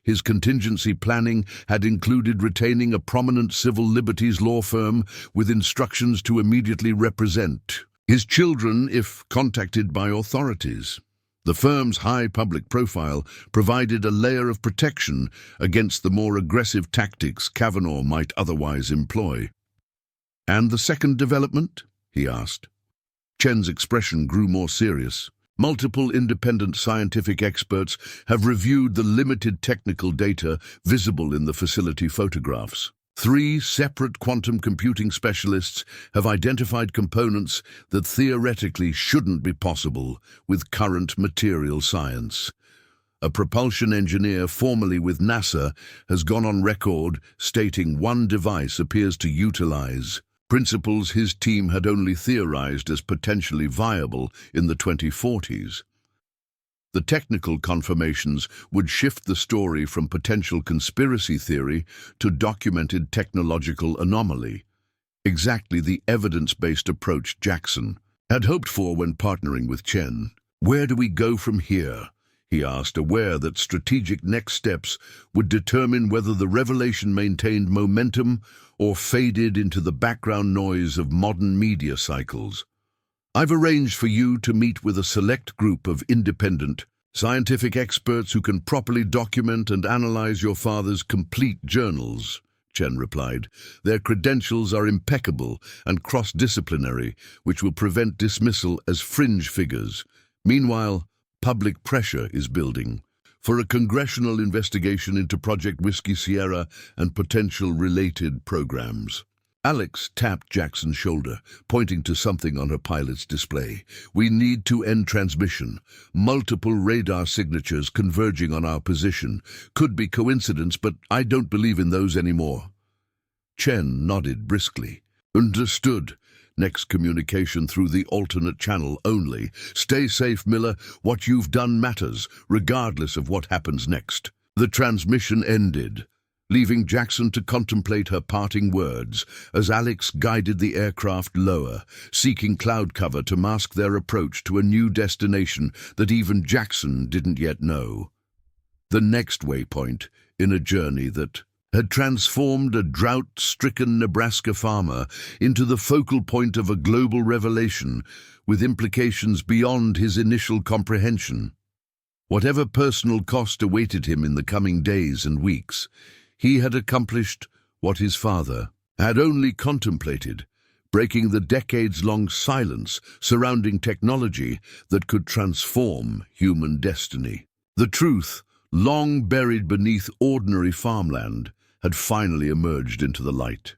His contingency planning had included retaining a prominent civil liberties law firm with instructions to immediately represent his children if contacted by authorities. The firm's high public profile provided a layer of protection against the more aggressive tactics Kavanaugh might otherwise employ. "And the second development?" he asked. Chen's expression grew more serious. Multiple independent scientific experts have reviewed the limited technical data visible in the facility photographs. 3 separate quantum computing specialists have identified components that theoretically shouldn't be possible with current material science. A propulsion engineer formerly with NASA has gone on record stating one device appears to utilize principles his team had only theorized as potentially viable in the 2040s. The technical confirmations would shift the story from potential conspiracy theory to documented technological anomaly, exactly the evidence-based approach Jackson had hoped for when partnering with Chen. "Where do we go from here?" he asked, aware that strategic next steps would determine whether the revelation maintained momentum or faded into the background noise of modern media cycles. "I've arranged for you to meet with a select group of independent, scientific experts who can properly document and analyze your father's complete journals," Chen replied. "Their credentials are impeccable and cross-disciplinary, which will prevent dismissal as fringe figures. Meanwhile, public pressure is building for a congressional investigation into Project Whiskey Sierra and potential related programs." Alex tapped Jackson's shoulder, pointing to something on her pilot's display. "We need to end transmission. Multiple radar signatures converging on our position. Could be coincidence, but I don't believe in those anymore." Chen nodded briskly. "Understood. Next communication through the alternate channel only. Stay safe, Miller. What you've done matters, regardless of what happens next." The transmission ended, leaving Jackson to contemplate her parting words as Alex guided the aircraft lower, seeking cloud cover to mask their approach to a new destination that even Jackson didn't yet know. The next waypoint in a journey that had transformed a drought-stricken Nebraska farmer into the focal point of a global revelation with implications beyond his initial comprehension. Whatever personal cost awaited him in the coming days and weeks, he had accomplished what his father had only contemplated, breaking the decades-long silence surrounding technology that could transform human destiny. The truth, long buried beneath ordinary farmland, had finally emerged into the light.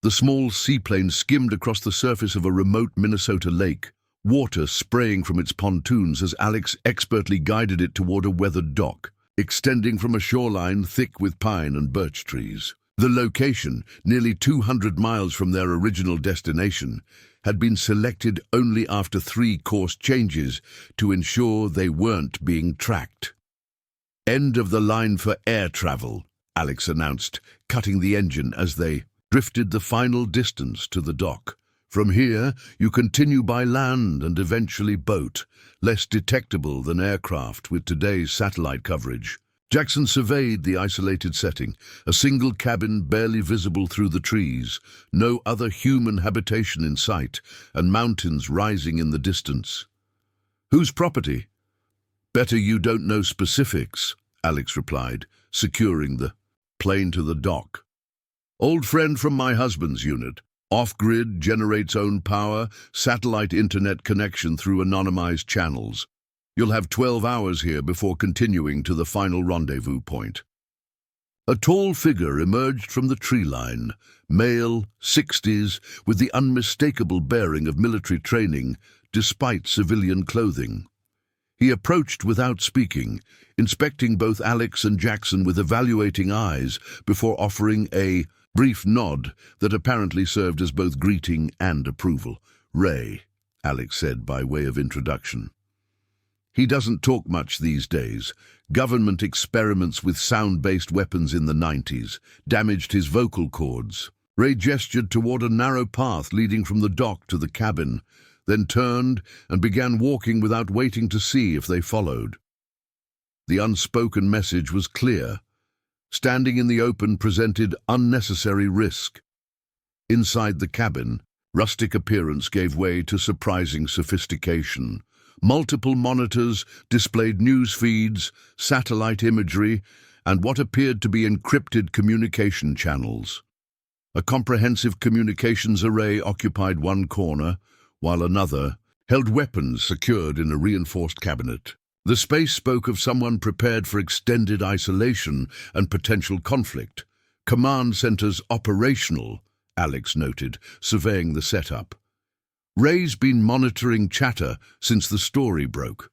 The small seaplane skimmed across the surface of a remote Minnesota lake, water spraying from its pontoons as Alex expertly guided it toward a weathered dock, extending from a shoreline thick with pine and birch trees. The location, nearly 200 miles from their original destination, had been selected only after 3 course changes to ensure they weren't being tracked. "End of the line for air travel," Alex announced, cutting the engine as they drifted the final distance to the dock. "From here, you continue by land and eventually boat, less detectable than aircraft with today's satellite coverage." Jackson surveyed the isolated setting, a single cabin barely visible through the trees, no other human habitation in sight, and mountains rising in the distance. "Whose property?" "Better you don't know specifics," Alex replied, securing the plane to the dock. "Old friend from my husband's unit. Off-grid, generates own power, satellite internet connection through anonymized channels. You'll have 12 hours here before continuing to the final rendezvous point." A tall figure emerged from the tree line, male, 60s, with the unmistakable bearing of military training despite civilian clothing. He approached without speaking, inspecting both Alex and Jackson with evaluating eyes before offering a brief nod that apparently served as both greeting and approval. "Ray," Alex said by way of introduction. He doesn't talk much these days. Government experiments with sound-based weapons in the 90s damaged his vocal cords. Ray gestured toward a narrow path leading from the dock to the cabin, then turned and began walking without waiting to see if they followed. The unspoken message was clear. Standing in the open presented unnecessary risk. Inside the cabin, rustic appearance gave way to surprising sophistication. Multiple monitors displayed news feeds, satellite imagery, and what appeared to be encrypted communication channels. A comprehensive communications array occupied one corner, while another held weapons secured in a reinforced cabinet. The space spoke of someone prepared for extended isolation and potential conflict. Command centers operational, Alex noted, surveying the setup. Ray's been monitoring chatter since the story broke.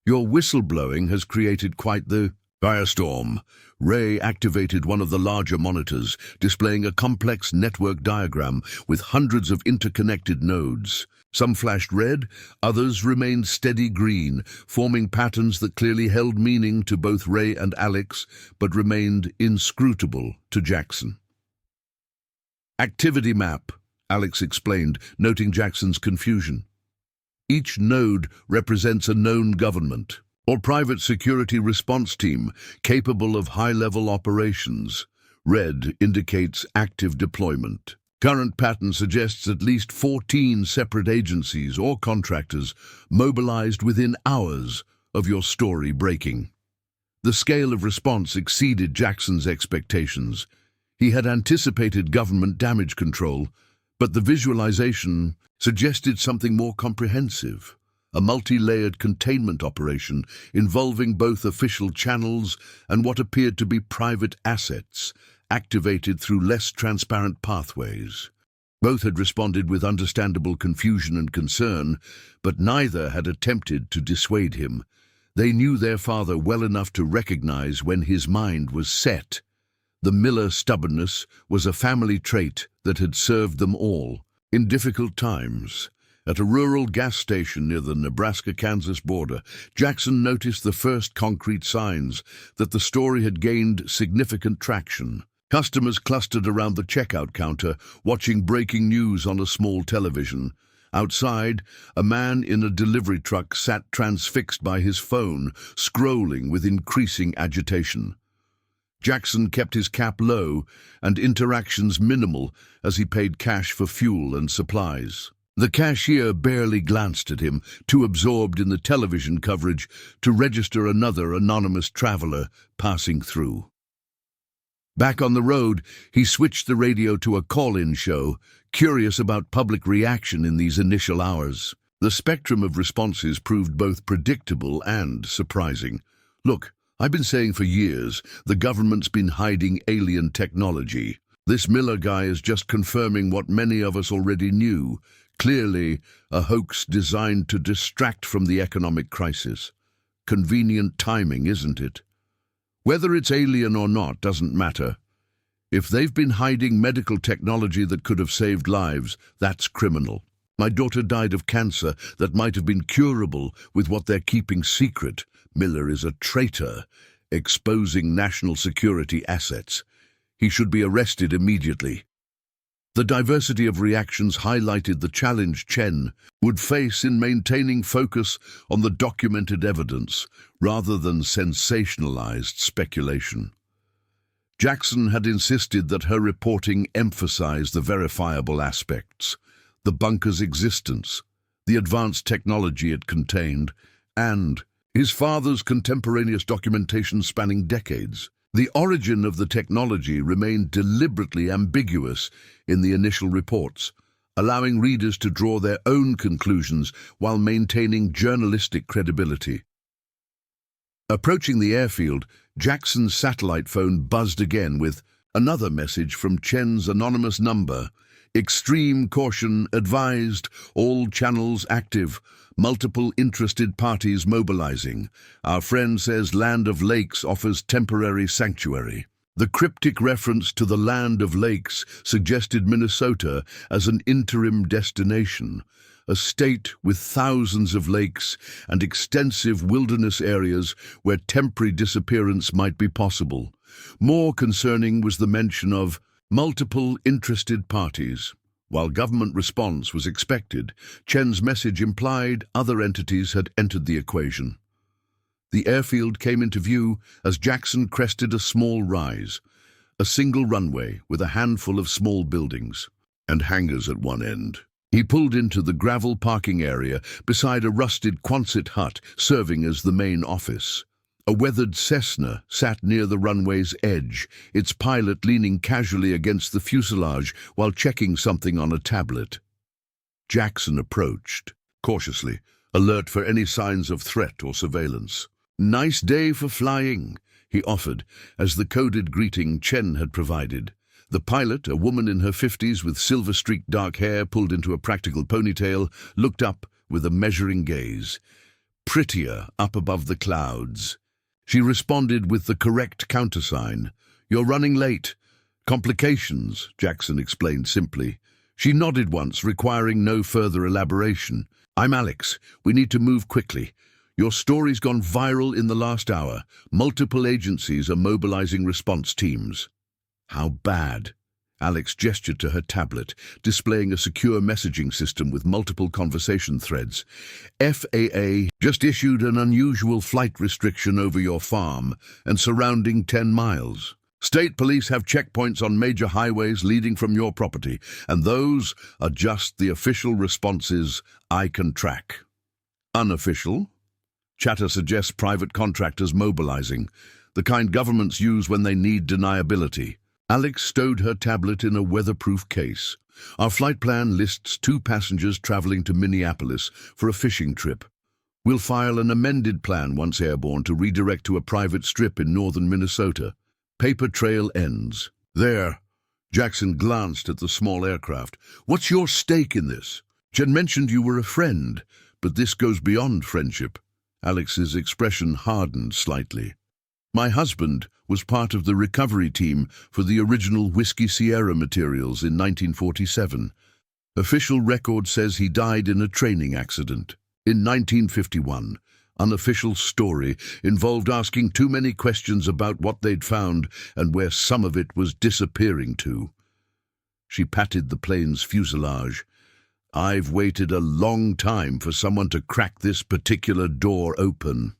Your whistleblowing has created quite the firestorm. Ray activated one of the larger monitors, displaying a complex network diagram with hundreds of interconnected nodes. Some flashed red, others remained steady green, forming patterns that clearly held meaning to both Ray and Alex, but remained inscrutable to Jackson. Activity map, Alex explained, noting Jackson's confusion. Each node represents a known government or private security response team capable of high-level operations. Red indicates active deployment. Current pattern suggests at least 14 separate agencies or contractors mobilized within hours of your story breaking. The scale of response exceeded Jackson's expectations. He had anticipated government damage control, but the visualization suggested something more comprehensive. A multi-layered containment operation involving both official channels and what appeared to be private assets, activated through less transparent pathways. Both had responded with understandable confusion and concern, but neither had attempted to dissuade him. They knew their father well enough to recognize when his mind was set. The Miller stubbornness was a family trait that had served them all. In difficult times, at a rural gas station near the Nebraska-Kansas border, Jackson noticed the first concrete signs that the story had gained significant traction. Customers clustered around the checkout counter, watching breaking news on a small television. Outside, a man in a delivery truck sat transfixed by his phone, scrolling with increasing agitation. Jackson kept his cap low and interactions minimal as he paid cash for fuel and supplies. The cashier barely glanced at him, too absorbed in the television coverage to register another anonymous traveler passing through. Back on the road, he switched the radio to a call-in show, curious about public reaction in these initial hours. The spectrum of responses proved both predictable and surprising. Look, I've been saying for years, the government's been hiding alien technology. This Miller guy is just confirming what many of us already knew. Clearly, a hoax designed to distract from the economic crisis. Convenient timing, isn't it? Whether it's alien or not doesn't matter. If they've been hiding medical technology that could have saved lives, that's criminal. My daughter died of cancer that might have been curable with what they're keeping secret. Miller is a traitor, exposing national security assets. He should be arrested immediately. The diversity of reactions highlighted the challenge Chen would face in maintaining focus on the documented evidence rather than sensationalized speculation. Jackson had insisted that her reporting emphasize the verifiable aspects, the bunker's existence, the advanced technology it contained, and his father's contemporaneous documentation spanning decades. The origin of the technology remained deliberately ambiguous in the initial reports, allowing readers to draw their own conclusions while maintaining journalistic credibility. Approaching the airfield, Jackson's satellite phone buzzed again with another message from Chen's anonymous number. Extreme caution advised, all channels active, multiple interested parties mobilizing. Our friend says Land of Lakes offers temporary sanctuary. The cryptic reference to the Land of Lakes suggested Minnesota as an interim destination, a state with thousands of lakes and extensive wilderness areas where temporary disappearance might be possible. More concerning was the mention of multiple interested parties. While government response was expected, Chen's message implied other entities had entered the equation. The airfield came into view as Jackson crested a small rise, a single runway with a handful of small buildings and hangars at one end. He pulled into the gravel parking area beside a rusted Quonset hut serving as the main office. A weathered Cessna sat near the runway's edge, its pilot leaning casually against the fuselage while checking something on a tablet. Jackson approached, cautiously, alert for any signs of threat or surveillance. "Nice day for flying," he offered, as the coded greeting Chen had provided. The pilot, a woman in her 50s with silver-streaked dark hair pulled into a practical ponytail, looked up with a measuring gaze. "Prettier up above the clouds." She responded with the correct countersign. "You're running late." "Complications," Jackson explained simply. She nodded once, requiring no further elaboration. "I'm Alex. We need to move quickly. Your story's gone viral in the last hour. Multiple agencies are mobilizing response teams." "How bad?" Alex gestured to her tablet, displaying a secure messaging system with multiple conversation threads. "FAA just issued an unusual flight restriction over your farm and surrounding 10 miles. State police have checkpoints on major highways leading from your property, and those are just the official responses I can track." "Unofficial?" Chatter suggests private contractors mobilizing, the kind governments use when they need deniability. Alex stowed her tablet in a weatherproof case. "Our flight plan lists 2 passengers traveling to Minneapolis for a fishing trip. We'll file an amended plan once airborne to redirect to a private strip in northern Minnesota. Paper trail ends." "There." Jackson glanced at the small aircraft. "What's your stake in this? Jen mentioned you were a friend, but this goes beyond friendship." Alex's expression hardened slightly. "My husband was part of the recovery team for the original Whiskey Sierra materials in 1947. Official record says he died in a training accident. In 1951, unofficial story involved asking too many questions about what they'd found and where some of it was disappearing to." She patted the plane's fuselage. "I've waited a long time for someone to crack this particular door open."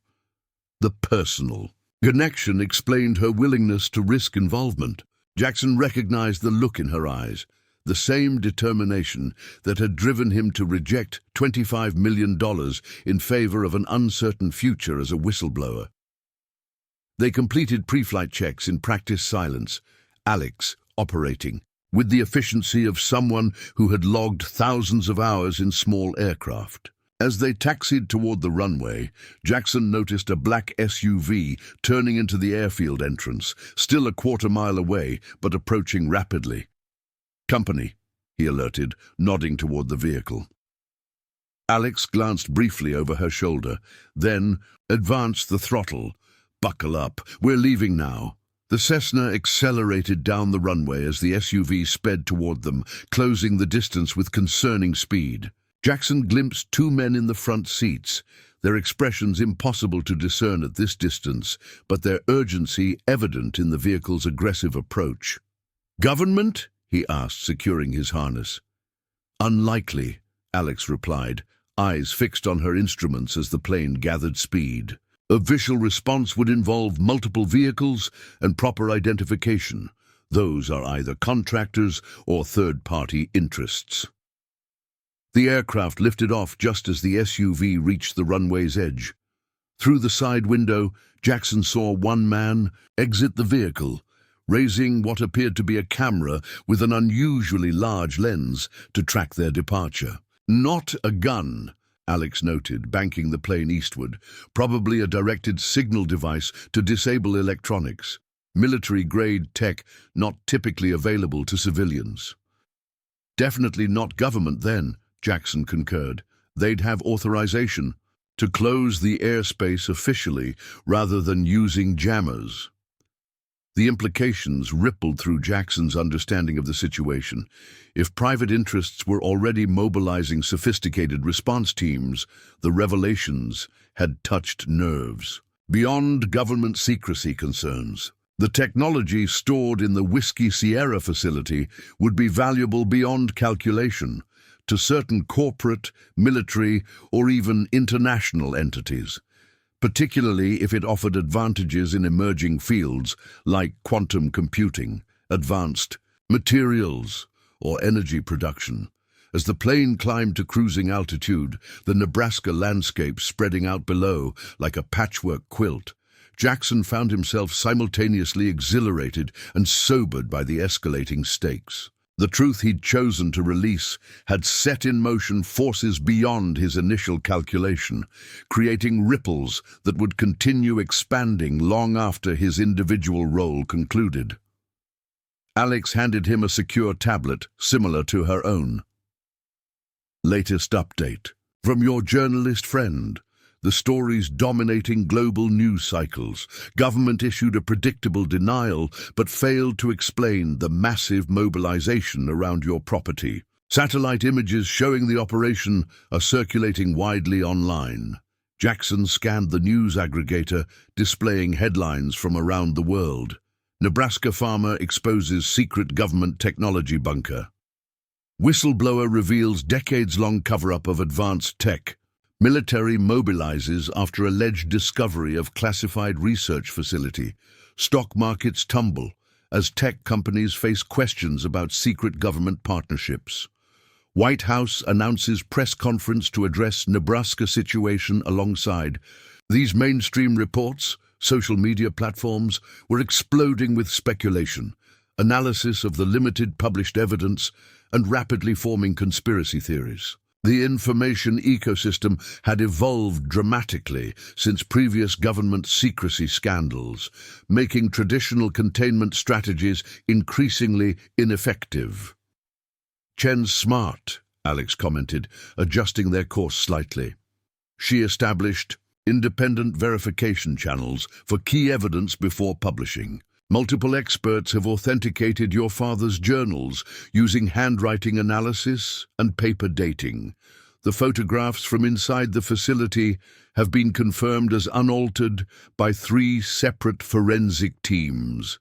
The personal connection explained her willingness to risk involvement. Jackson recognized the look in her eyes, the same determination that had driven him to reject $25 million in favor of an uncertain future as a whistleblower. They completed pre-flight checks in practice silence, Alex operating with the efficiency of someone who had logged thousands of hours in small aircraft. As they taxied toward the runway, Jackson noticed a black SUV turning into the airfield entrance, still a quarter-mile away, but approaching rapidly. "Company," he alerted, nodding toward the vehicle. Alex glanced briefly over her shoulder, then advanced the throttle. "Buckle up, we're leaving now." The Cessna accelerated down the runway as the SUV sped toward them, closing the distance with concerning speed. Jackson glimpsed 2 men in the front seats, their expressions impossible to discern at this distance, but their urgency evident in the vehicle's aggressive approach. "Government?" he asked, securing his harness. "Unlikely," Alex replied, eyes fixed on her instruments as the plane gathered speed. "Official response would involve multiple vehicles and proper identification. Those are either contractors or third-party interests." The aircraft lifted off just as the SUV reached the runway's edge. Through the side window, Jackson saw one man exit the vehicle, raising what appeared to be a camera with an unusually large lens to track their departure. "Not a gun," Alex noted, banking the plane eastward. "Probably a directed signal device to disable electronics. Military-grade tech not typically available to civilians." "Definitely not government then," Jackson concurred. "They'd have authorization to close the airspace officially rather than using jammers." The implications rippled through Jackson's understanding of the situation. If private interests were already mobilizing sophisticated response teams, the revelations had touched nerves. Beyond government secrecy concerns, the technology stored in the Whiskey Sierra facility would be valuable beyond calculation to certain corporate, military, or even international entities, particularly if it offered advantages in emerging fields like quantum computing, advanced materials, or energy production. As the plane climbed to cruising altitude, the Nebraska landscape spreading out below like a patchwork quilt, Jackson found himself simultaneously exhilarated and sobered by the escalating stakes. The truth he'd chosen to release had set in motion forces beyond his initial calculation, creating ripples that would continue expanding long after his individual role concluded. Alex handed him a secure tablet similar to her own. Latest update. From your journalist friend. The stories dominating global news cycles. Government issued a predictable denial, but failed to explain the massive mobilization around your property. Satellite images showing the operation are circulating widely online. Jackson scanned the news aggregator, displaying headlines from around the world. Nebraska farmer exposes secret government technology bunker. Whistleblower reveals decades-long cover-up of advanced tech. Military mobilizes after alleged discovery of classified research facility. Stock markets tumble as tech companies face questions about secret government partnerships. White House announces press conference to address Nebraska situation alongside. These mainstream reports, social media platforms, were exploding with speculation, analysis of the limited published evidence, and rapidly forming conspiracy theories. The information ecosystem had evolved dramatically since previous government secrecy scandals, making traditional containment strategies increasingly ineffective. "Chen's smart," Alex commented, adjusting their course slightly. She established independent verification channels for key evidence before publishing. Multiple experts have authenticated your father's journals using handwriting analysis and paper dating. The photographs from inside the facility have been confirmed as unaltered by 3 separate forensic teams.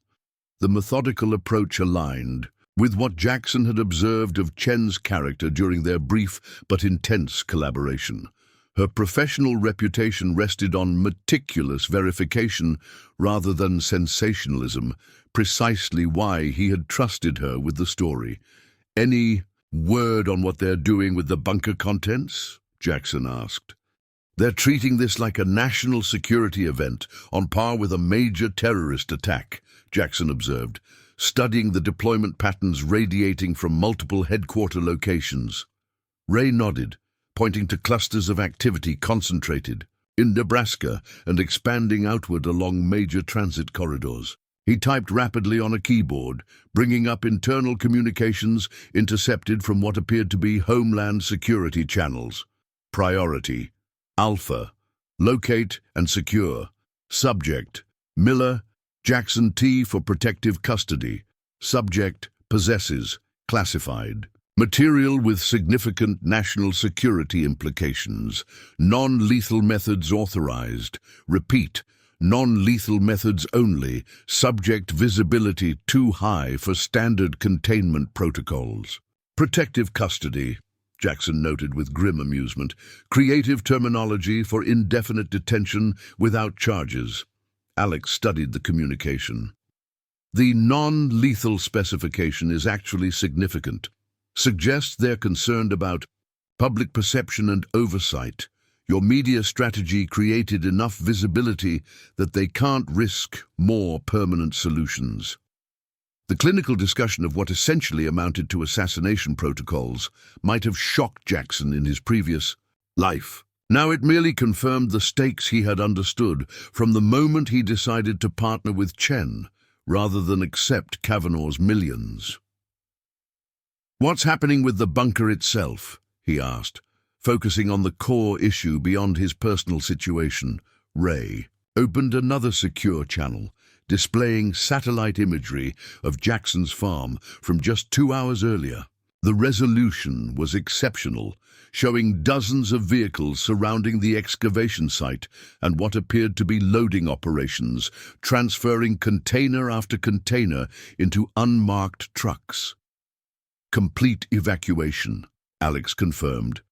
The methodical approach aligned with what Jackson had observed of Chen's character during their brief but intense collaboration. Her professional reputation rested on meticulous verification rather than sensationalism, precisely why he had trusted her with the story. "Any word on what they're doing with the bunker contents?" Jackson asked. "They're treating this like a national security event, on par with a major terrorist attack," Jackson observed, studying the deployment patterns radiating from multiple headquarter locations. Ray nodded, pointing to clusters of activity concentrated in Nebraska and expanding outward along major transit corridors. He typed rapidly on a keyboard, bringing up internal communications intercepted from what appeared to be Homeland Security channels. Priority: Alpha. Locate and secure. Subject: Miller, Jackson T for protective custody. Subject: possesses. Classified. Material with significant national security implications. Non-lethal methods authorized. Repeat, non-lethal methods only. Subject visibility too high for standard containment protocols. Protective custody, Jackson noted with grim amusement. Creative terminology for indefinite detention without charges. Alex studied the communication. The non-lethal specification is actually significant. Suggests they're concerned about public perception and oversight. Your media strategy created enough visibility that they can't risk more permanent solutions. The clinical discussion of what essentially amounted to assassination protocols might have shocked Jackson in his previous life. Now it merely confirmed the stakes he had understood from the moment he decided to partner with Chen, rather than accept Kavanaugh's millions. "What's happening with the bunker itself?" he asked, focusing on the core issue beyond his personal situation. Ray opened another secure channel, displaying satellite imagery of Jackson's farm from just 2 hours earlier. The resolution was exceptional, showing dozens of vehicles surrounding the excavation site and what appeared to be loading operations, transferring container after container into unmarked trucks. Complete evacuation, Alex confirmed.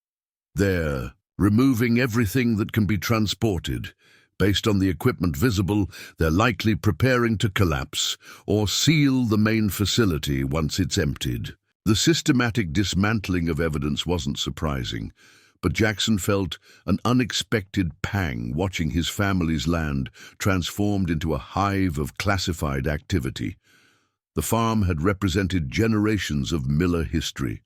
They're removing everything that can be transported. Based on the equipment visible, they're likely preparing to collapse or seal the main facility once it's emptied. The systematic dismantling of evidence wasn't surprising, but Jackson felt an unexpected pang watching his family's land transformed into a hive of classified activity. The farm had represented generations of Miller history,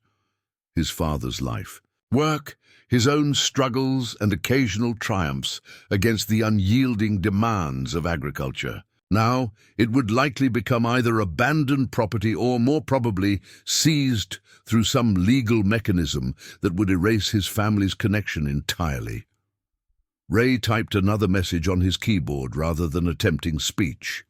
his father's life, work, his own struggles and occasional triumphs against the unyielding demands of agriculture. Now, it would likely become either abandoned property or, more probably, seized through some legal mechanism that would erase his family's connection entirely. Ray typed another message on his keyboard rather than attempting speech.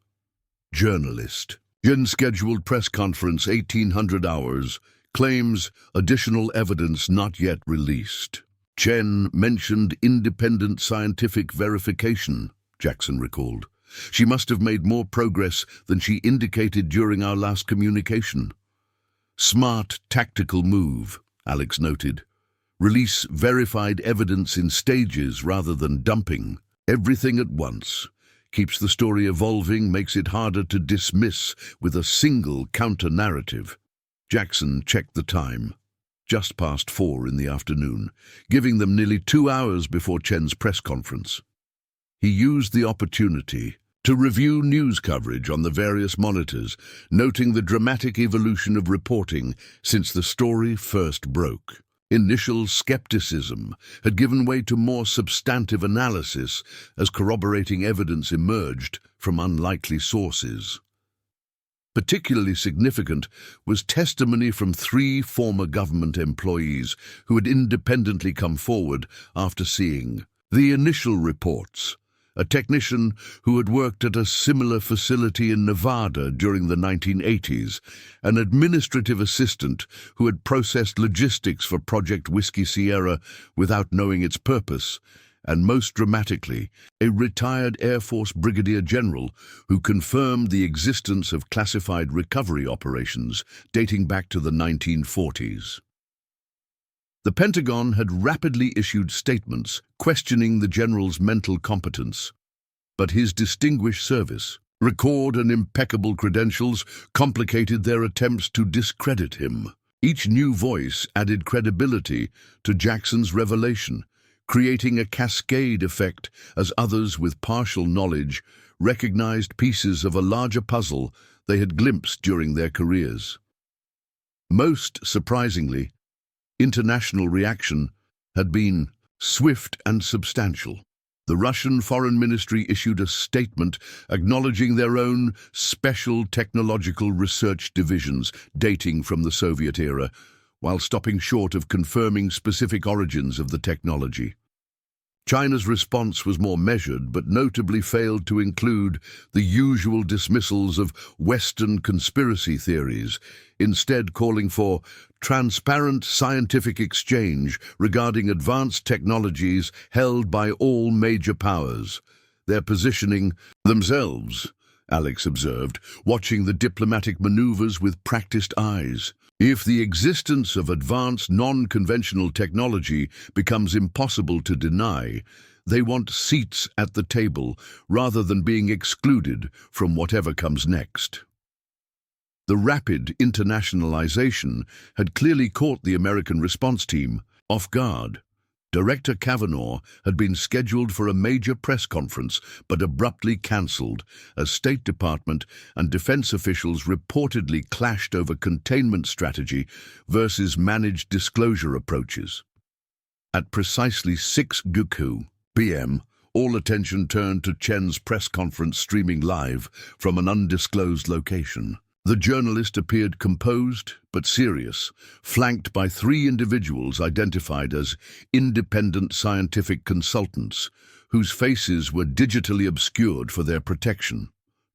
Journalist. Scheduled press conference 1800 hours. Claims additional evidence not yet released. Chen mentioned independent scientific verification, Jackson recalled. She must have made more progress than she indicated during our last communication. Smart tactical move, Alex noted. Release verified evidence in stages rather than dumping. Everything at once. Keeps the story evolving, makes it harder to dismiss with a single counter-narrative. Jackson checked the time. Just past 4 in the afternoon, giving them nearly 2 hours before Chen's press conference. He used the opportunity to review news coverage on the various monitors, noting the dramatic evolution of reporting since the story first broke. Initial skepticism had given way to more substantive analysis as corroborating evidence emerged from unlikely sources. Particularly significant was testimony from 3 former government employees who had independently come forward after seeing the initial reports. A technician who had worked at a similar facility in Nevada during the 1980s, an administrative assistant who had processed logistics for Project Whiskey Sierra without knowing its purpose, and most dramatically, a retired Air Force brigadier general who confirmed the existence of classified recovery operations dating back to the 1940s. The Pentagon had rapidly issued statements questioning the general's mental competence, but his distinguished service, record and impeccable credentials complicated their attempts to discredit him. Each new voice added credibility to Jackson's revelation, creating a cascade effect as others with partial knowledge recognized pieces of a larger puzzle they had glimpsed during their careers. Most surprisingly, international reaction had been swift and substantial. The Russian Foreign Ministry issued a statement acknowledging their own special technological research divisions dating from the Soviet era, while stopping short of confirming specific origins of the technology. China's response was more measured, but notably failed to include the usual dismissals of Western conspiracy theories, instead calling for transparent scientific exchange regarding advanced technologies held by all major powers. Their positioning themselves, Alex observed, watching the diplomatic maneuvers with practiced eyes. If the existence of advanced non-conventional technology becomes impossible to deny, they want seats at the table rather than being excluded from whatever comes next. The rapid internationalization had clearly caught the American response team off guard. Director Kavanaugh had been scheduled for a major press conference but abruptly cancelled as State Department and defense officials reportedly clashed over containment strategy versus managed disclosure approaches. At precisely 6 p.m., all attention turned to Chen's press conference streaming live from an undisclosed location. The journalist appeared composed but serious, flanked by 3 individuals identified as independent scientific consultants, whose faces were digitally obscured for their protection.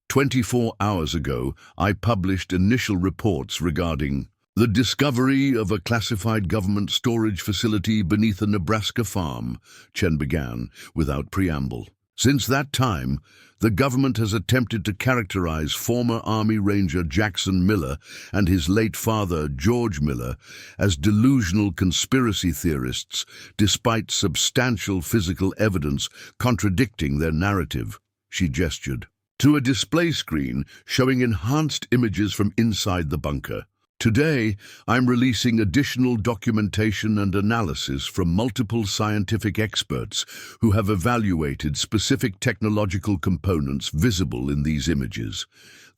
24 hours ago, I published initial reports regarding the discovery of a classified government storage facility beneath a Nebraska farm, Chen began, without preamble. Since that time, the government has attempted to characterize former Army Ranger Jackson Miller and his late father, George Miller, as delusional conspiracy theorists, despite substantial physical evidence contradicting their narrative. She gestured to a display screen showing enhanced images from inside the bunker. Today, I'm releasing additional documentation and analysis from multiple scientific experts who have evaluated specific technological components visible in these images.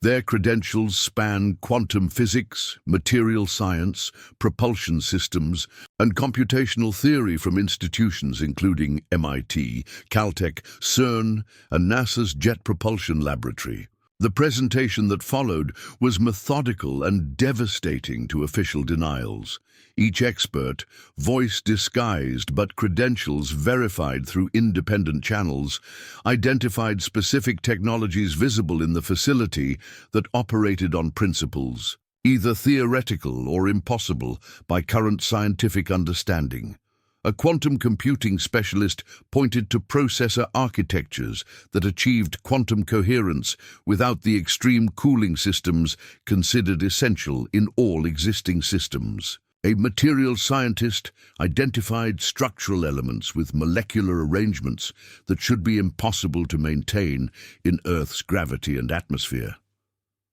Their credentials span quantum physics, material science, propulsion systems, and computational theory from institutions including MIT, Caltech, CERN, and NASA's Jet Propulsion Laboratory. The presentation that followed was methodical and devastating to official denials. Each expert, voice disguised but credentials verified through independent channels, identified specific technologies visible in the facility that operated on principles, either theoretical or impossible by current scientific understanding. A quantum computing specialist pointed to processor architectures that achieved quantum coherence without the extreme cooling systems considered essential in all existing systems. A material scientist identified structural elements with molecular arrangements that should be impossible to maintain in Earth's gravity and atmosphere.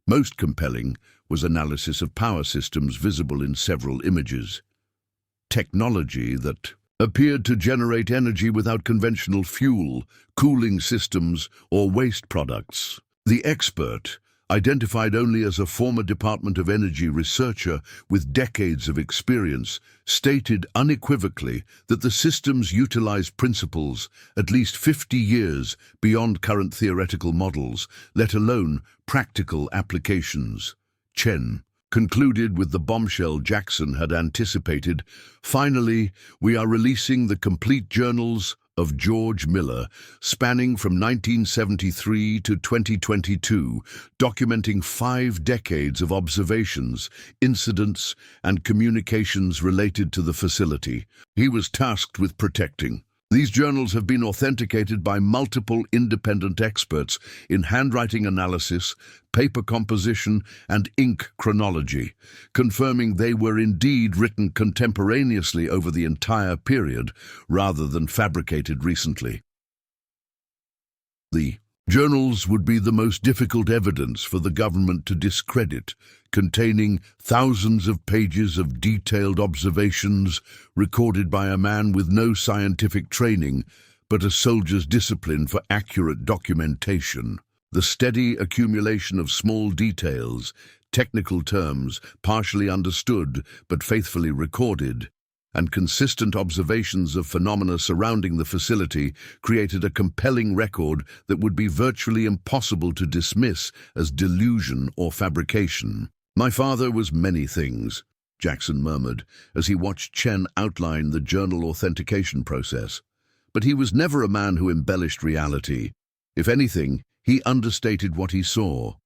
Most compelling was analysis of power systems visible in several images. Technology that appeared to generate energy without conventional fuel, cooling systems, or waste products. The expert, identified only as a former Department of Energy researcher with decades of experience, stated unequivocally that the systems utilized principles at least 50 years beyond current theoretical models, let alone practical applications. Chen concluded with the bombshell Jackson had anticipated. Finally, we are releasing the complete journals of George Miller, spanning from 1973 to 2022, documenting 5 decades of observations, incidents, and communications related to the facility he was tasked with protecting. These journals have been authenticated by multiple independent experts in handwriting analysis, paper composition, and ink chronology, confirming they were indeed written contemporaneously over the entire period, rather than fabricated recently. The journals would be the most difficult evidence for the government to discredit, containing thousands of pages of detailed observations recorded by a man with no scientific training, but a soldier's discipline for accurate documentation. The steady accumulation of small details, technical terms, partially understood but faithfully recorded, and consistent observations of phenomena surrounding the facility created a compelling record that would be virtually impossible to dismiss as delusion or fabrication. "My father was many things," Jackson murmured as he watched Chen outline the journal authentication process. "But he was never a man who embellished reality. If anything, he understated what he saw."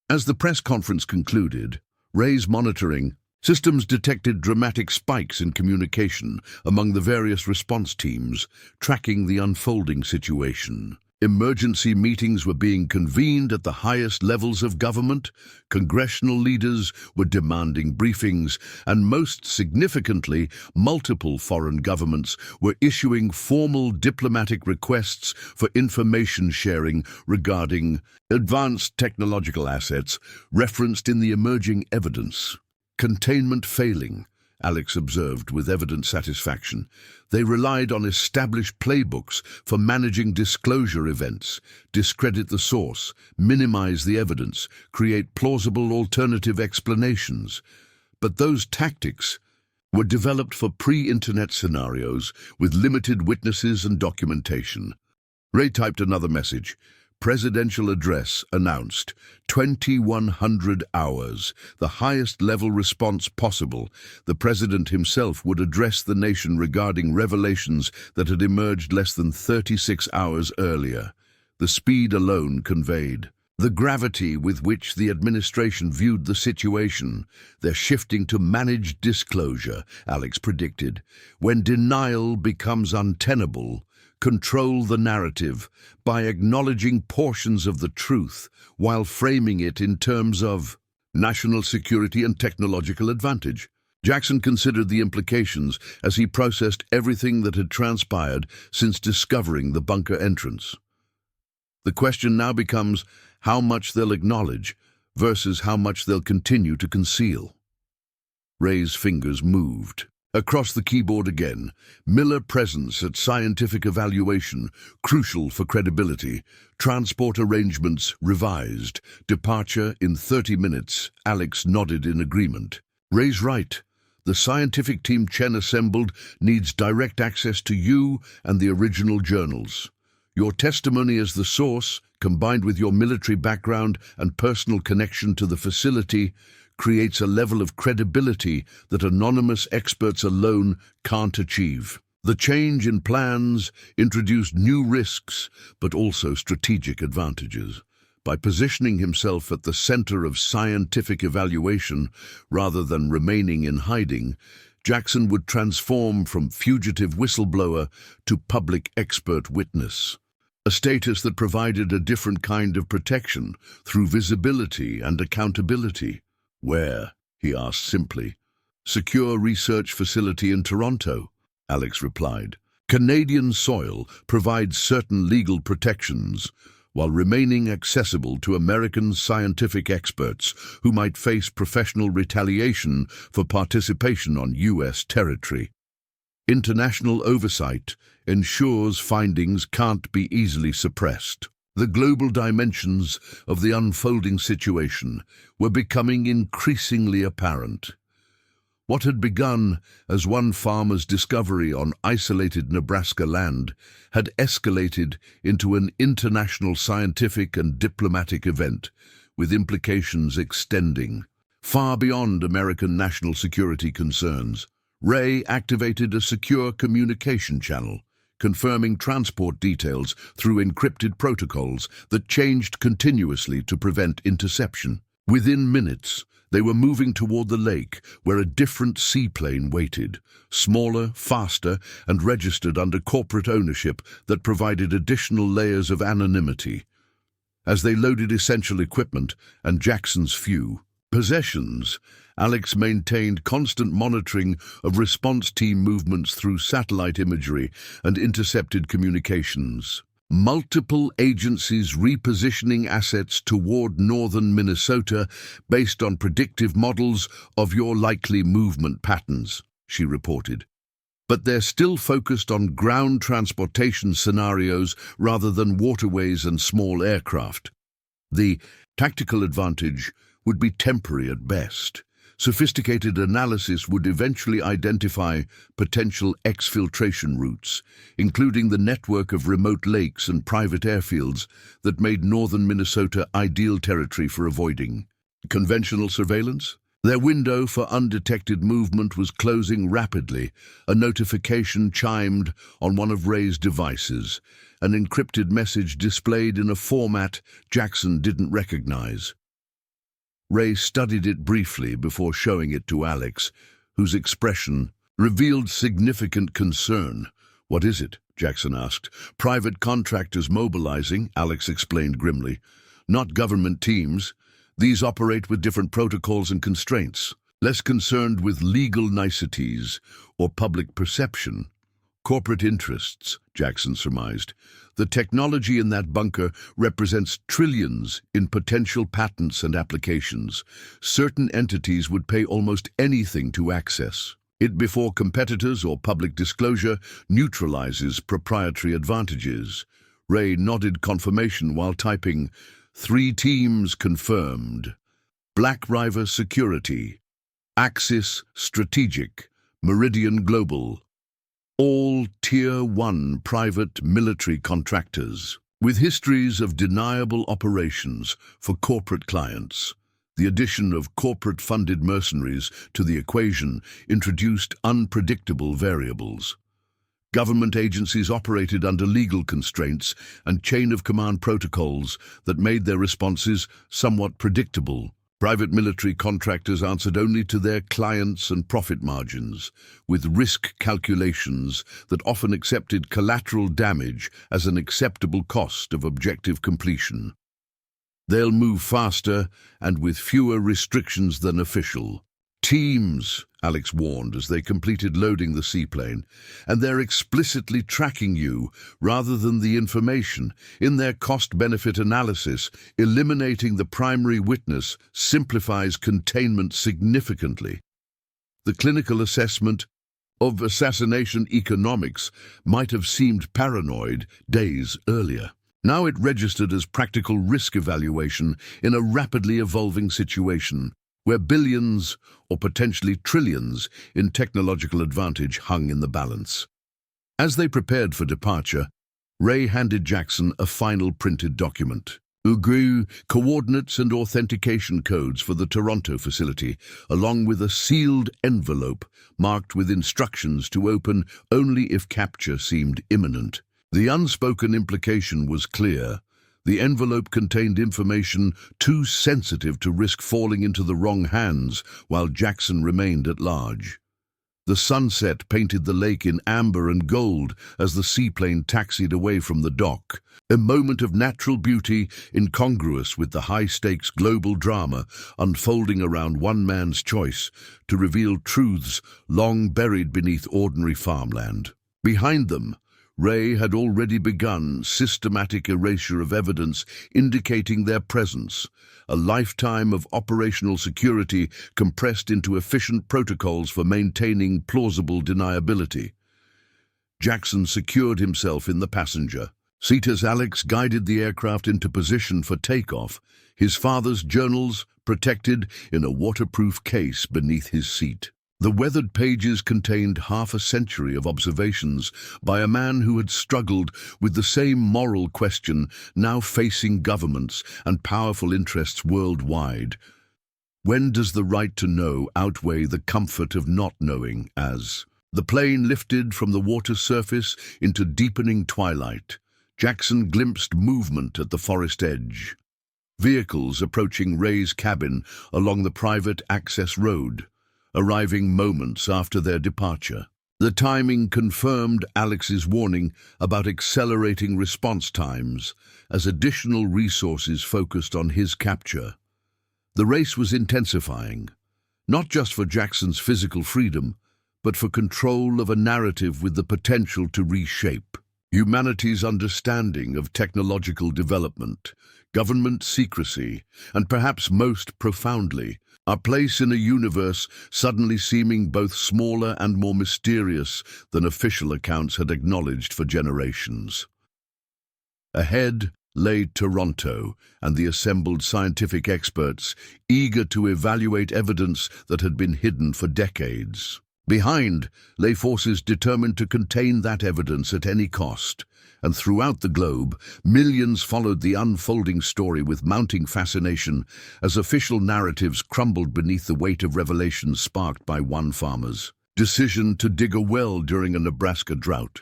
As the press conference concluded, Ray's monitoring systems detected dramatic spikes in communication among the various response teams, tracking the unfolding situation. Emergency meetings were being convened at the highest levels of government, congressional leaders were demanding briefings, and most significantly, multiple foreign governments were issuing formal diplomatic requests for information sharing regarding advanced technological assets referenced in the emerging evidence. "Containment failing," Alex observed with evident satisfaction. They relied on established playbooks for managing disclosure events, discredit the source, minimize the evidence, create plausible alternative explanations. But those tactics were developed for pre-internet scenarios with limited witnesses and documentation. Ray typed another message. Presidential address announced 2100 hours, the highest level response possible. The president himself would address the nation regarding revelations that had emerged less than 36 hours earlier. The speed alone conveyed The gravity with which the administration viewed the situation, they're shifting to managed disclosure, Alex predicted. When denial becomes untenable, control the narrative by acknowledging portions of the truth while framing it in terms of national security and technological advantage. Jackson considered the implications as he processed everything that had transpired since discovering the bunker entrance. The question now becomes how much they'll acknowledge versus how much they'll continue to conceal. Ray's fingers moved. Across the keyboard again, Miller presence at scientific evaluation, crucial for credibility. Transport arrangements revised. Departure in 30 minutes. Alex nodded in agreement. Ray's right. The scientific team Chen assembled needs direct access to you and the original journals. Your testimony as the source, combined with your military background and personal connection to the facility, creates a level of credibility that anonymous experts alone can't achieve. The change in plans introduced new risks, but also strategic advantages. By positioning himself at the center of scientific evaluation rather than remaining in hiding, Jackson would transform from fugitive whistleblower to public expert witness. A status that provided a different kind of protection through visibility and accountability. Where? He asked simply. Secure research facility in Toronto, Alex replied. Canadian soil provides certain legal protections while remaining accessible to American scientific experts who might face professional retaliation for participation on U.S. territory. International oversight ensures findings can't be easily suppressed. The global dimensions of the unfolding situation were becoming increasingly apparent. What had begun as one farmer's discovery on isolated Nebraska land had escalated into an international scientific and diplomatic event, with implications extending far beyond American national security concerns. Ray activated a secure communication channel, confirming transport details through encrypted protocols that changed continuously to prevent interception. Within minutes, they were moving toward the lake, where a different seaplane waited, smaller, faster, and registered under corporate ownership that provided additional layers of anonymity. As they loaded essential equipment and Jackson's few possessions, Alex maintained constant monitoring of response team movements through satellite imagery and intercepted communications. Multiple agencies repositioning assets toward northern Minnesota based on predictive models of your likely movement patterns, she reported. But they're still focused on ground transportation scenarios rather than waterways and small aircraft. The tactical advantage would be temporary at best. Sophisticated analysis would eventually identify potential exfiltration routes, including the network of remote lakes and private airfields that made northern Minnesota ideal territory for avoiding conventional surveillance. Their window for undetected movement was closing rapidly. A notification chimed on one of Ray's devices, an encrypted message displayed in a format Jackson didn't recognize. Ray studied it briefly before showing it to Alex, whose expression revealed significant concern. "What is it?" Jackson asked. "Private contractors mobilizing," Alex explained grimly. "Not government teams. These operate with different protocols and constraints, less concerned with legal niceties or public perception. Corporate interests," Jackson surmised. "The technology in that bunker represents trillions in potential patents and applications. Certain entities would pay almost anything to access it before competitors or public disclosure neutralizes proprietary advantages." Ray nodded confirmation while typing, "3 teams confirmed. Black River Security, Axis Strategic, Meridian Global. All Tier 1 private military contractors, with histories of deniable operations for corporate clients." The addition of corporate-funded mercenaries to the equation introduced unpredictable variables. Government agencies operated under legal constraints and chain-of-command protocols that made their responses somewhat predictable. Private military contractors answered only to their clients and profit margins, with risk calculations that often accepted collateral damage as an acceptable cost of objective completion. They'll move faster and with fewer restrictions than official. Teams, Alex warned as they completed loading the seaplane, and they're explicitly tracking you rather than the information. In their cost-benefit analysis, eliminating the primary witness simplifies containment significantly. The clinical assessment of assassination economics might have seemed paranoid days earlier. Now it registered as practical risk evaluation in a rapidly evolving situation, where billions, or potentially trillions, in technological advantage hung in the balance. As they prepared for departure, Ray handed Jackson a final printed document. UGU coordinates and authentication codes for the Toronto facility, along with a sealed envelope marked with instructions to open only if capture seemed imminent. The unspoken implication was clear. The envelope contained information too sensitive to risk falling into the wrong hands while Jackson remained at large. The sunset painted the lake in amber and gold as the seaplane taxied away from the dock, a moment of natural beauty incongruous with the high-stakes global drama unfolding around one man's choice to reveal truths long buried beneath ordinary farmland. Behind them, Ray had already begun systematic erasure of evidence indicating their presence, a lifetime of operational security compressed into efficient protocols for maintaining plausible deniability. Jackson secured himself in the passenger seat as Alex guided the aircraft into position for takeoff, his father's journals protected in a waterproof case beneath his seat. The weathered pages contained half a century of observations by a man who had struggled with the same moral question now facing governments and powerful interests worldwide. When does the right to know outweigh the comfort of not knowing? As the plane lifted from the water surface into deepening twilight, Jackson glimpsed movement at the forest edge. Vehicles approaching Ray's cabin along the private access road, arriving moments after their departure. The timing confirmed Alex's warning about accelerating response times as additional resources focused on his capture. The race was intensifying, not just for Jackson's physical freedom, but for control of a narrative with the potential to reshape humanity's understanding of technological development, government secrecy, and perhaps most profoundly, our place in a universe suddenly seeming both smaller and more mysterious than official accounts had acknowledged for generations. Ahead lay Toronto and the assembled scientific experts, eager to evaluate evidence that had been hidden for decades. Behind lay forces determined to contain that evidence at any cost, and throughout the globe, millions followed the unfolding story with mounting fascination as official narratives crumbled beneath the weight of revelations sparked by one farmer's decision to dig a well during a Nebraska drought.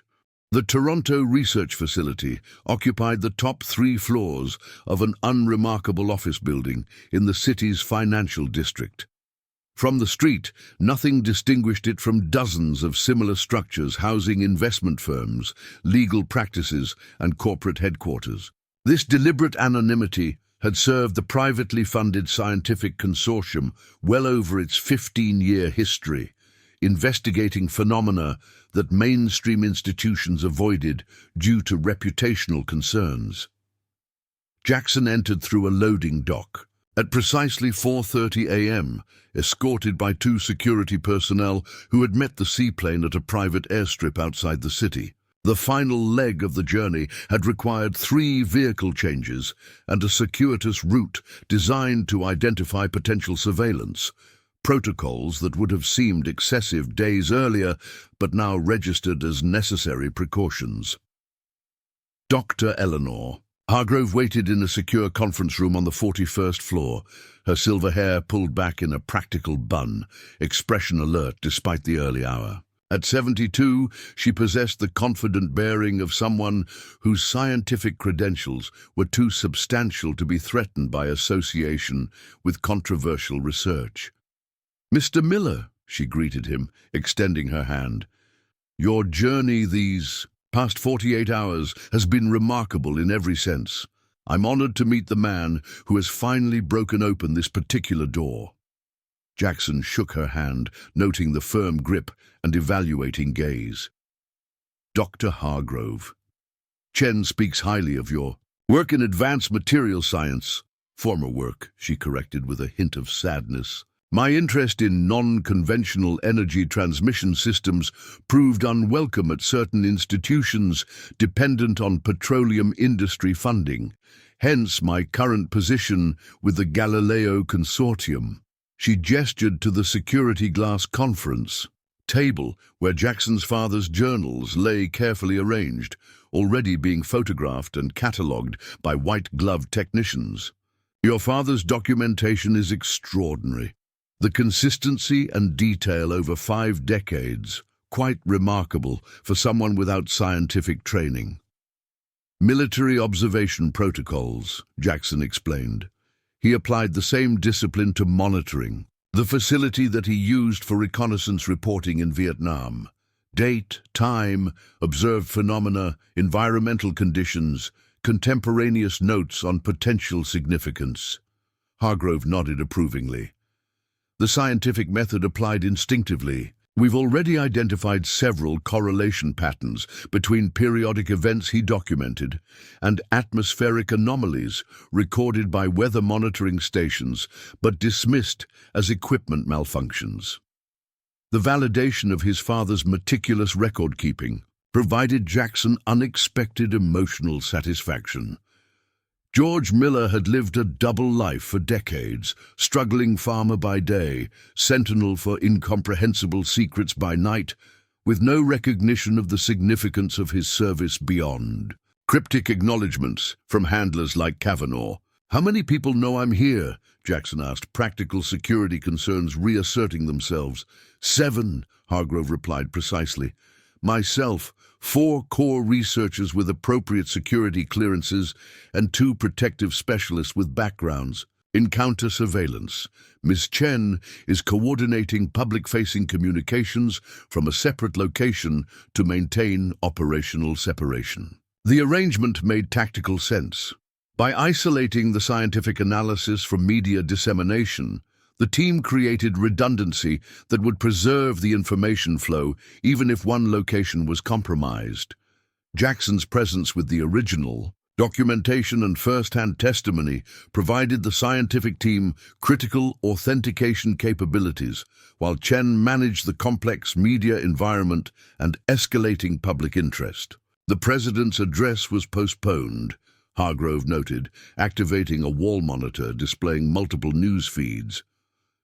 The Toronto Research Facility occupied the top 3 floors of an unremarkable office building in the city's financial district. From the street, nothing distinguished it from dozens of similar structures housing investment firms, legal practices, and corporate headquarters. This deliberate anonymity had served the privately funded scientific consortium well over its 15-year history, investigating phenomena that mainstream institutions avoided due to reputational concerns. Jackson entered through a loading dock at precisely 4:30 a.m., escorted by 2 security personnel who had met the seaplane at a private airstrip outside the city. The final leg of the journey had required 3 vehicle changes and a circuitous route designed to identify potential surveillance, protocols that would have seemed excessive days earlier but now registered as necessary precautions. Dr. Eleanor Hargrove waited in a secure conference room on the 41st floor, her silver hair pulled back in a practical bun, expression alert despite the early hour. At 72, she possessed the confident bearing of someone whose scientific credentials were too substantial to be threatened by association with controversial research. "Mr. Miller," she greeted him, extending her hand. "Your journey these past 48 hours has been remarkable in every sense. I'm honored to meet the man who has finally broken open this particular door." Jackson shook her hand, noting the firm grip and evaluating gaze. "Dr. Hargrove, Chen speaks highly of your work in advanced material science." "Former work," she corrected with a hint of sadness. "My interest in non-conventional energy transmission systems proved unwelcome at certain institutions dependent on petroleum industry funding, hence my current position with the Galileo Consortium." She gestured to the security glass conference table where Jackson's father's journals lay carefully arranged, already being photographed and catalogued by white-gloved technicians. "Your father's documentation is extraordinary. The consistency and detail over 5 decades, quite remarkable for someone without scientific training." "Military observation protocols," Jackson explained. He applied the same discipline to monitoring, the facility that he used for reconnaissance reporting in Vietnam. Date, time, observed phenomena, environmental conditions, contemporaneous notes on potential significance. Hargrove nodded approvingly. "The scientific method applied instinctively. We've already identified several correlation patterns between periodic events he documented and atmospheric anomalies recorded by weather monitoring stations but dismissed as equipment malfunctions." The validation of his father's meticulous record-keeping provided Jackson unexpected emotional satisfaction. George Miller had lived a double life for decades, struggling farmer by day, sentinel for incomprehensible secrets by night, with no recognition of the significance of his service beyond. Cryptic acknowledgments from handlers like Kavanaugh. "How many people know I'm here?" Jackson asked, practical security concerns reasserting themselves. 7, Hargrove replied precisely. "Myself, 4 core researchers with appropriate security clearances, and 2 protective specialists with backgrounds in counter surveillance. Ms. Chen is coordinating public-facing communications from a separate location to maintain operational separation." The arrangement made tactical sense. By isolating the scientific analysis from media dissemination, the team created redundancy that would preserve the information flow even if one location was compromised. Jackson's presence with the original documentation and first-hand testimony provided the scientific team critical authentication capabilities, while Chen managed the complex media environment and escalating public interest. "The president's address was postponed," Hargrove noted, activating a wall monitor displaying multiple news feeds.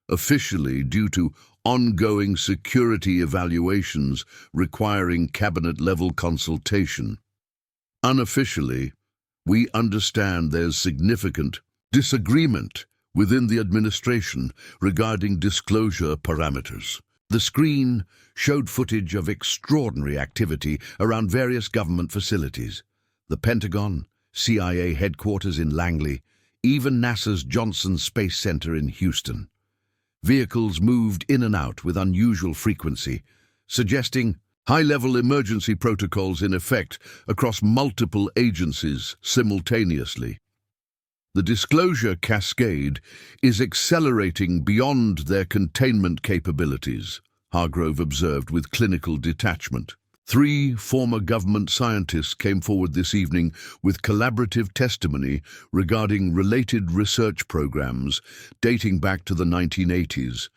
"Officially due to ongoing security evaluations requiring cabinet-level consultation. Unofficially, we understand there's significant disagreement within the administration regarding disclosure parameters." The screen showed footage of extraordinary activity around various government facilities. The Pentagon, CIA headquarters in Langley, even NASA's Johnson Space Center in Houston. Vehicles moved in and out with unusual frequency, suggesting high-level emergency protocols in effect across multiple agencies simultaneously. "The disclosure cascade is accelerating beyond their containment capabilities," Hargrove observed with clinical detachment. 3 former government scientists came forward this evening with collaborative testimony regarding related research programs dating back to the 1980s.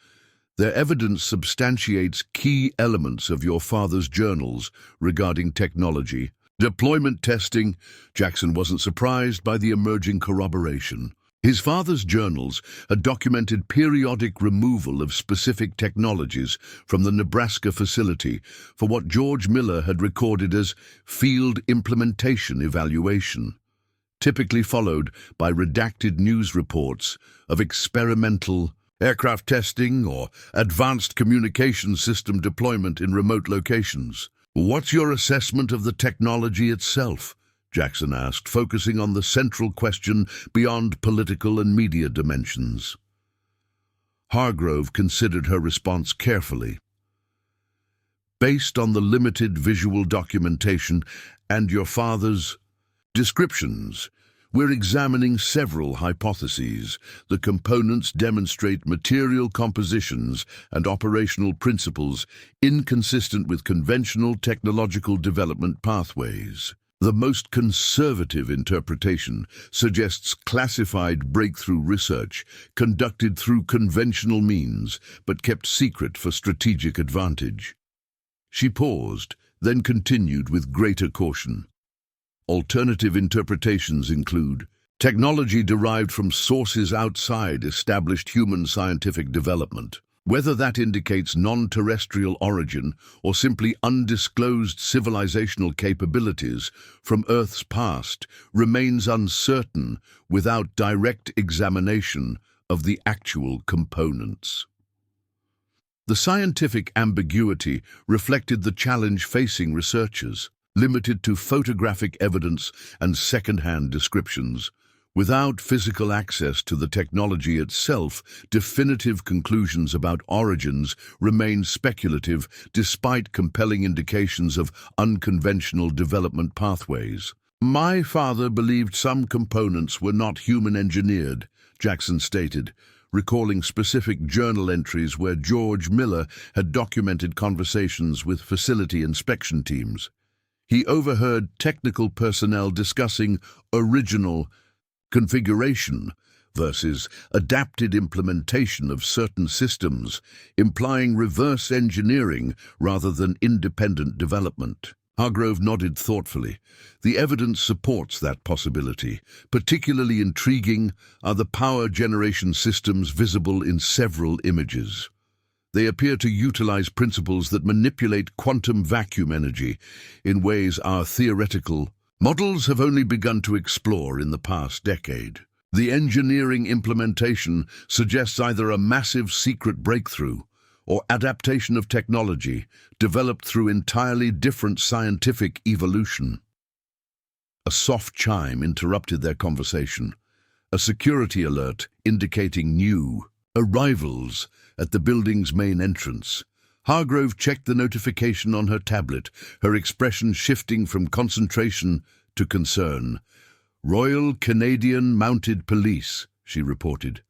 Their evidence substantiates key elements of your father's journals regarding technology. Deployment testing. Jackson wasn't surprised by the emerging corroboration. His father's journals had documented periodic removal of specific technologies from the Nebraska facility for what George Miller had recorded as field implementation evaluation, typically followed by redacted news reports of experimental aircraft testing, or advanced communication system deployment in remote locations. What's your assessment of the technology itself? Jackson asked, focusing on the central question beyond political and media dimensions. Hargrove considered her response carefully. Based on the limited visual documentation and your father's descriptions, we're examining several hypotheses. The components demonstrate material compositions and operational principles inconsistent with conventional technological development pathways. The most conservative interpretation suggests classified breakthrough research conducted through conventional means but kept secret for strategic advantage. She paused, then continued with greater caution. Alternative interpretations include technology derived from sources outside established human scientific development. Whether that indicates non-terrestrial origin or simply undisclosed civilizational capabilities from Earth's past remains uncertain without direct examination of the actual components. The scientific ambiguity reflected the challenge facing researchers, limited to photographic evidence and second-hand descriptions. Without physical access to the technology itself, definitive conclusions about origins remain speculative despite compelling indications of unconventional development pathways. My father believed some components were not human-engineered, Jackson stated, recalling specific journal entries where George Miller had documented conversations with facility inspection teams. He overheard technical personnel discussing original configuration versus adapted implementation of certain systems, implying reverse engineering rather than independent development. Hargrove nodded thoughtfully. The evidence supports that possibility. Particularly intriguing are the power generation systems visible in several images. They appear to utilize principles that manipulate quantum vacuum energy in ways our theoretical models have only begun to explore in the past decade. The engineering implementation suggests either a massive secret breakthrough or adaptation of technology developed through entirely different scientific evolution. A soft chime interrupted their conversation, a security alert indicating new arrivals at the building's main entrance. Hargrove checked the notification on her tablet, her expression shifting from concentration to concern. Royal Canadian Mounted Police, she reported.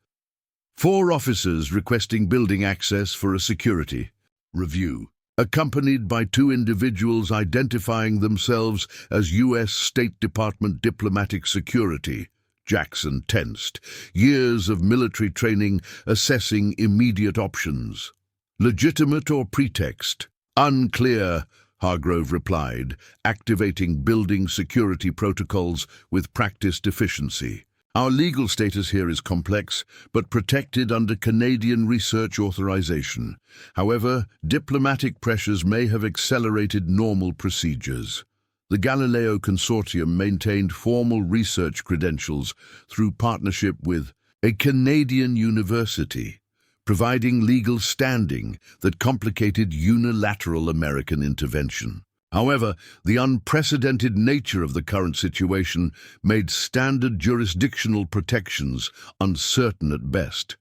4 officers requesting building access for a security review, accompanied by 2 individuals identifying themselves as U.S. State Department diplomatic security. Jackson tensed, years of military training assessing immediate options. Legitimate or pretext? Unclear, Hargrove replied, activating building security protocols with practiced efficiency. Our legal status here is complex, but protected under Canadian research authorization. However, diplomatic pressures may have accelerated normal procedures. The Galileo Consortium maintained formal research credentials through partnership with a Canadian university, providing legal standing that complicated unilateral American intervention. However, the unprecedented nature of the current situation made standard jurisdictional protections uncertain at best.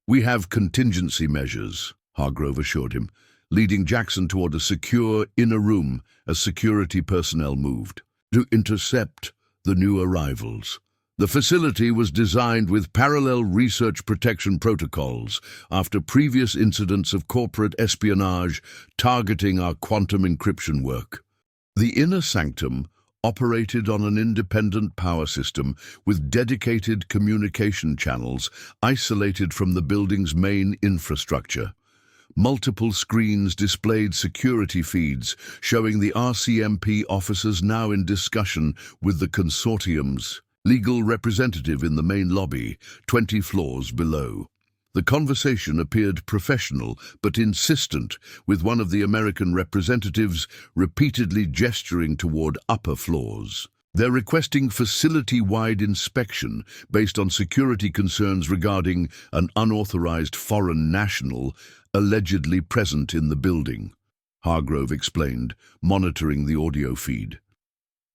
We have contingency measures, Hargrove assured him, leading Jackson toward a secure inner room as security personnel moved to intercept the new arrivals. The facility was designed with parallel research protection protocols after previous incidents of corporate espionage targeting our quantum encryption work. The inner sanctum operated on an independent power system with dedicated communication channels isolated from the building's main infrastructure. Multiple screens displayed security feeds showing the RCMP officers now in discussion with the consortium's legal representative in the main lobby, 20 floors below. The conversation appeared professional but insistent, with one of the American representatives repeatedly gesturing toward upper floors. They're requesting facility-wide inspection based on security concerns regarding an unauthorized foreign national allegedly present in the building, Hargrove explained, monitoring the audio feed.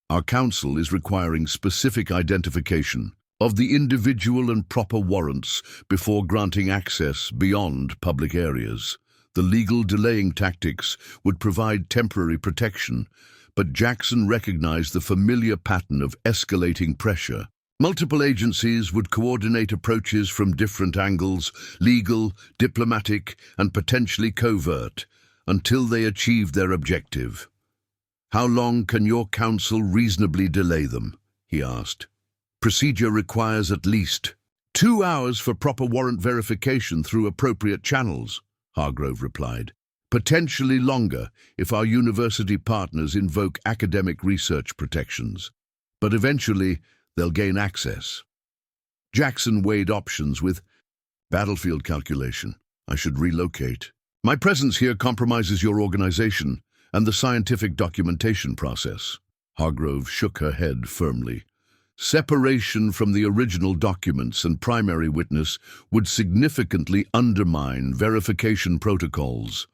Our counsel is requiring specific identification of the individual and proper warrants before granting access beyond public areas. The legal delaying tactics would provide temporary protection, but Jackson recognized the familiar pattern of escalating pressure. Multiple agencies would coordinate approaches from different angles, legal, diplomatic, and potentially covert, until they achieved their objective. "How long can your counsel reasonably delay them?" he asked. "Procedure requires at least 2 hours for proper warrant verification through appropriate channels," Hargrove replied. "Potentially longer if our university partners invoke academic research protections. But eventually, they'll gain access." Jackson weighed options with battlefield calculation. "I should relocate. My presence here compromises your organization and the scientific documentation process." Hargrove shook her head firmly. "Separation from the original documents and primary witness would significantly undermine verification protocols.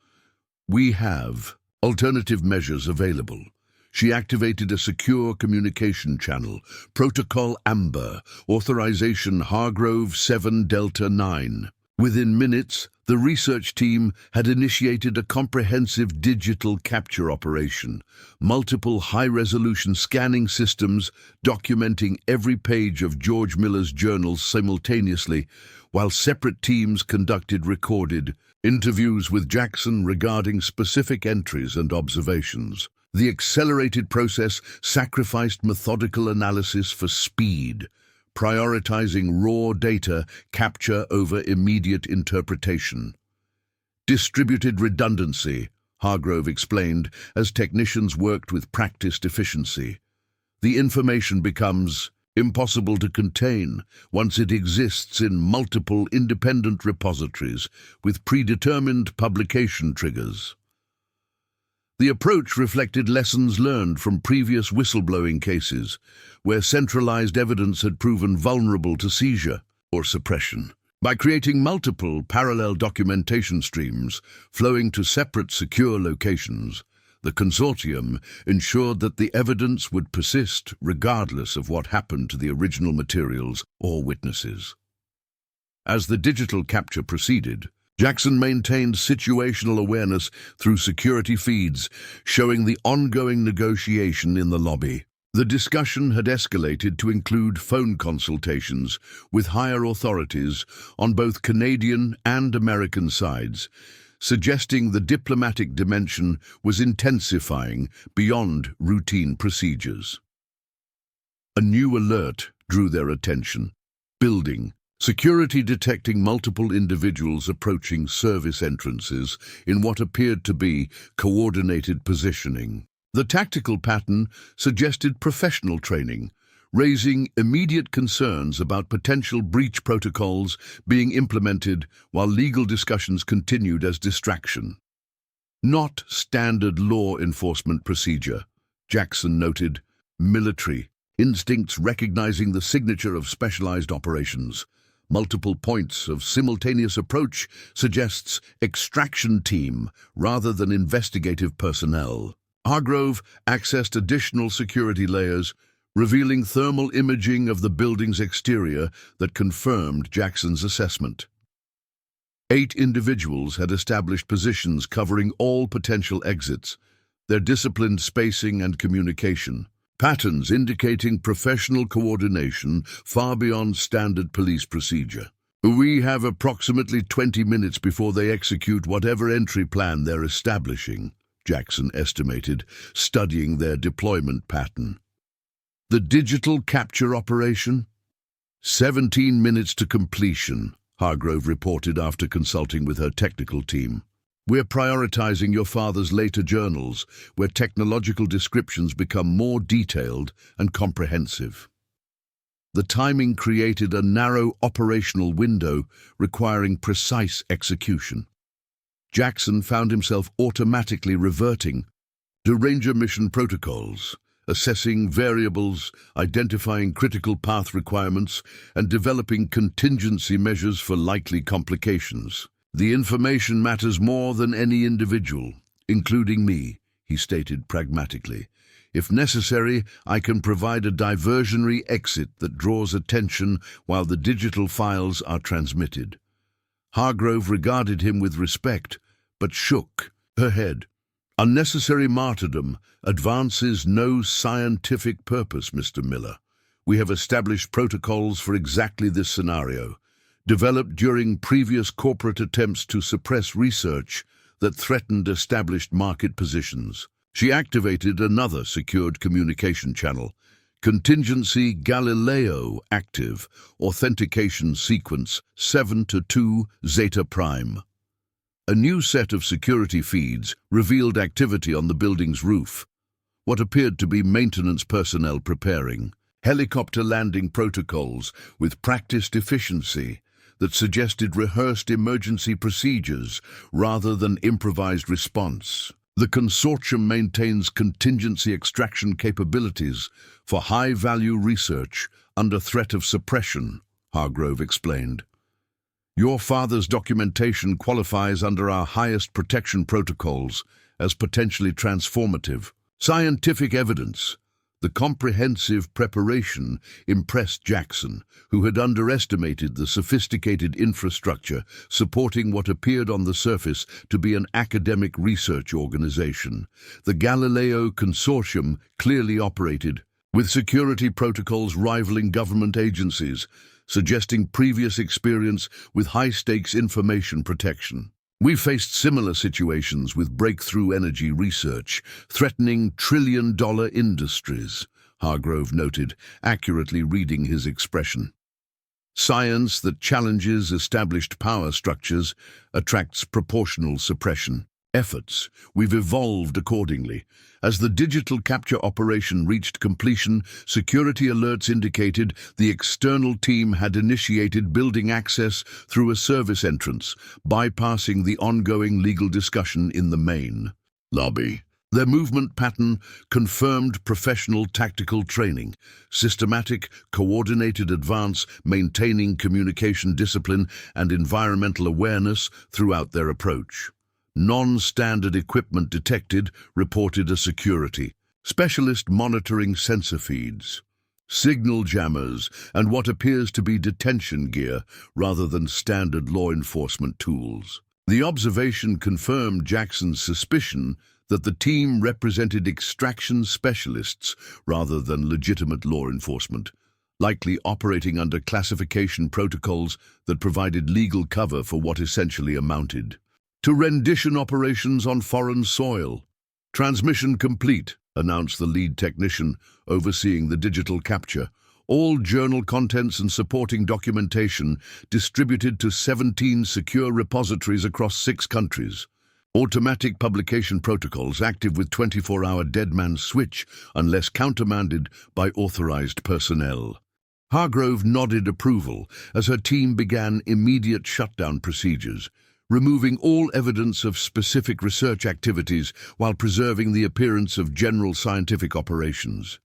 We have alternative measures available." She activated a secure communication channel, Protocol Amber, authorization Hargrove 7 Delta 9. Within minutes, the research team had initiated a comprehensive digital capture operation, multiple high-resolution scanning systems documenting every page of George Miller's journals simultaneously, while separate teams conducted recorded interviews with Jackson regarding specific entries and observations. The accelerated process sacrificed methodical analysis for speed, prioritizing raw data capture over immediate interpretation. "Distributed redundancy," Hargrove explained as technicians worked with practiced efficiency. "The information becomes impossible to contain once it exists in multiple independent repositories with predetermined publication triggers." The approach reflected lessons learned from previous whistleblowing cases, where centralized evidence had proven vulnerable to seizure or suppression. By creating multiple parallel documentation streams flowing to separate secure locations, the consortium ensured that the evidence would persist regardless of what happened to the original materials or witnesses. As the digital capture proceeded, Jackson maintained situational awareness through security feeds, showing the ongoing negotiation in the lobby. The discussion had escalated to include phone consultations with higher authorities on both Canadian and American sides, suggesting the diplomatic dimension was intensifying beyond routine procedures. A new alert drew their attention. Building. Security detecting multiple individuals approaching service entrances in what appeared to be coordinated positioning. The tactical pattern suggested professional training, raising immediate concerns about potential breach protocols being implemented while legal discussions continued as distraction. "Not standard law enforcement procedure," Jackson noted. "Military instincts recognizing the signature of specialized operations. Multiple points of simultaneous approach suggests extraction team rather than investigative personnel." Hargrove accessed additional security layers, revealing thermal imaging of the building's exterior that confirmed Jackson's assessment. 8 individuals had established positions covering all potential exits, their disciplined spacing and communication. Patterns indicating professional coordination far beyond standard police procedure. "We have approximately 20 minutes before they execute whatever entry plan they're establishing," Jackson estimated, studying their deployment pattern. "The digital capture operation?" 17 minutes to completion, Hargrove reported after consulting with her technical team. "We're prioritizing your father's later journals, where technological descriptions become more detailed and comprehensive." The timing created a narrow operational window requiring precise execution. Jackson found himself automatically reverting to Ranger mission protocols, assessing variables, identifying critical path requirements, and developing contingency measures for likely complications. The information matters more than any individual, including me, he stated pragmatically. If necessary, I can provide a diversionary exit that draws attention while the digital files are transmitted. Hargrove regarded him with respect, but shook her head. Unnecessary martyrdom advances no scientific purpose, Mr. Miller. We have established protocols for exactly this scenario, developed during previous corporate attempts to suppress research that threatened established market positions. She activated another secured communication channel, Contingency Galileo Active Authentication Sequence 7-2 Zeta Prime. A new set of security feeds revealed activity on the building's roof, what appeared to be maintenance personnel preparing, helicopter landing protocols with practiced efficiency that suggested rehearsed emergency procedures rather than improvised response. The consortium maintains contingency extraction capabilities for high-value research under threat of suppression, Hargrove explained. Your father's documentation qualifies under our highest protection protocols as potentially transformative. Scientific evidence. The comprehensive preparation impressed Jackson, who had underestimated the sophisticated infrastructure supporting what appeared on the surface to be an academic research organization. The Galileo Consortium clearly operated, with security protocols rivaling government agencies, suggesting previous experience with high-stakes information protection. We faced similar situations with breakthrough energy research, threatening trillion-dollar industries, Hargrove noted, accurately reading his expression. Science that challenges established power structures attracts proportional suppression. Efforts. We've evolved accordingly. As the digital capture operation reached completion, security alerts indicated the external team had initiated building access through a service entrance, bypassing the ongoing legal discussion in the main lobby. Their movement pattern confirmed professional tactical training, systematic, coordinated advance, maintaining communication discipline and environmental awareness throughout their approach. Non-standard equipment detected, reported a security. Specialist monitoring sensor feeds, signal jammers, and what appears to be detention gear rather than standard law enforcement tools. The observation confirmed Jackson's suspicion that the team represented extraction specialists rather than legitimate law enforcement, likely operating under classification protocols that provided legal cover for what essentially amounted to rendition operations on foreign soil. Transmission complete, announced the lead technician overseeing the digital capture. All journal contents and supporting documentation distributed to 17 secure repositories across 6 countries. Automatic publication protocols active with 24-hour deadman switch unless countermanded by authorized personnel. Hargrove nodded approval as her team began immediate shutdown procedures, removing all evidence of specific research activities while preserving the appearance of general scientific operations.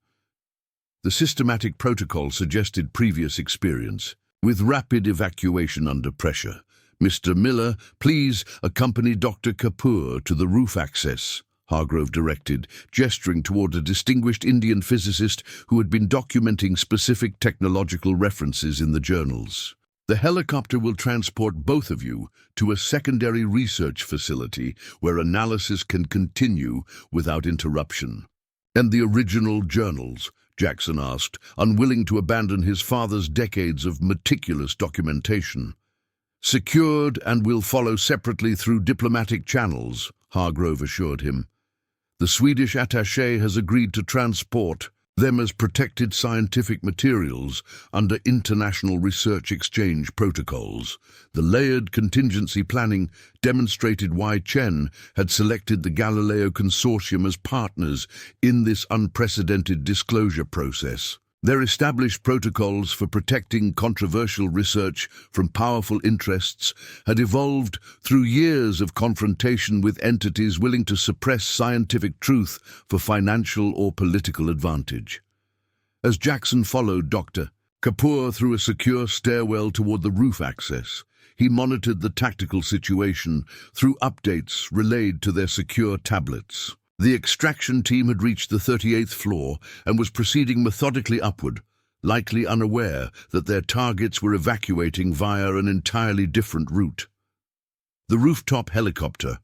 The systematic protocol suggested previous experience, with rapid evacuation under pressure. Mr. Miller, please accompany Dr. Kapoor to the roof access, Hargrove directed, gesturing toward a distinguished Indian physicist who had been documenting specific technological references in the journals. The helicopter will transport both of you to a secondary research facility where analysis can continue without interruption. And the original journals? Jackson asked, unwilling to abandon his father's decades of meticulous documentation. Secured and will follow separately through diplomatic channels, Hargrove assured him. The Swedish attaché has agreed to transport them as protected scientific materials under international research exchange protocols. The layered contingency planning demonstrated why Chen had selected the Galileo Consortium as partners in this unprecedented disclosure process. Their established protocols for protecting controversial research from powerful interests had evolved through years of confrontation with entities willing to suppress scientific truth for financial or political advantage. As Jackson followed Dr. Kapoor through a secure stairwell toward the roof access, he monitored the tactical situation through updates relayed to their secure tablets. The extraction team had reached the 38th floor and was proceeding methodically upward, likely unaware that their targets were evacuating via an entirely different route. The rooftop helicopter,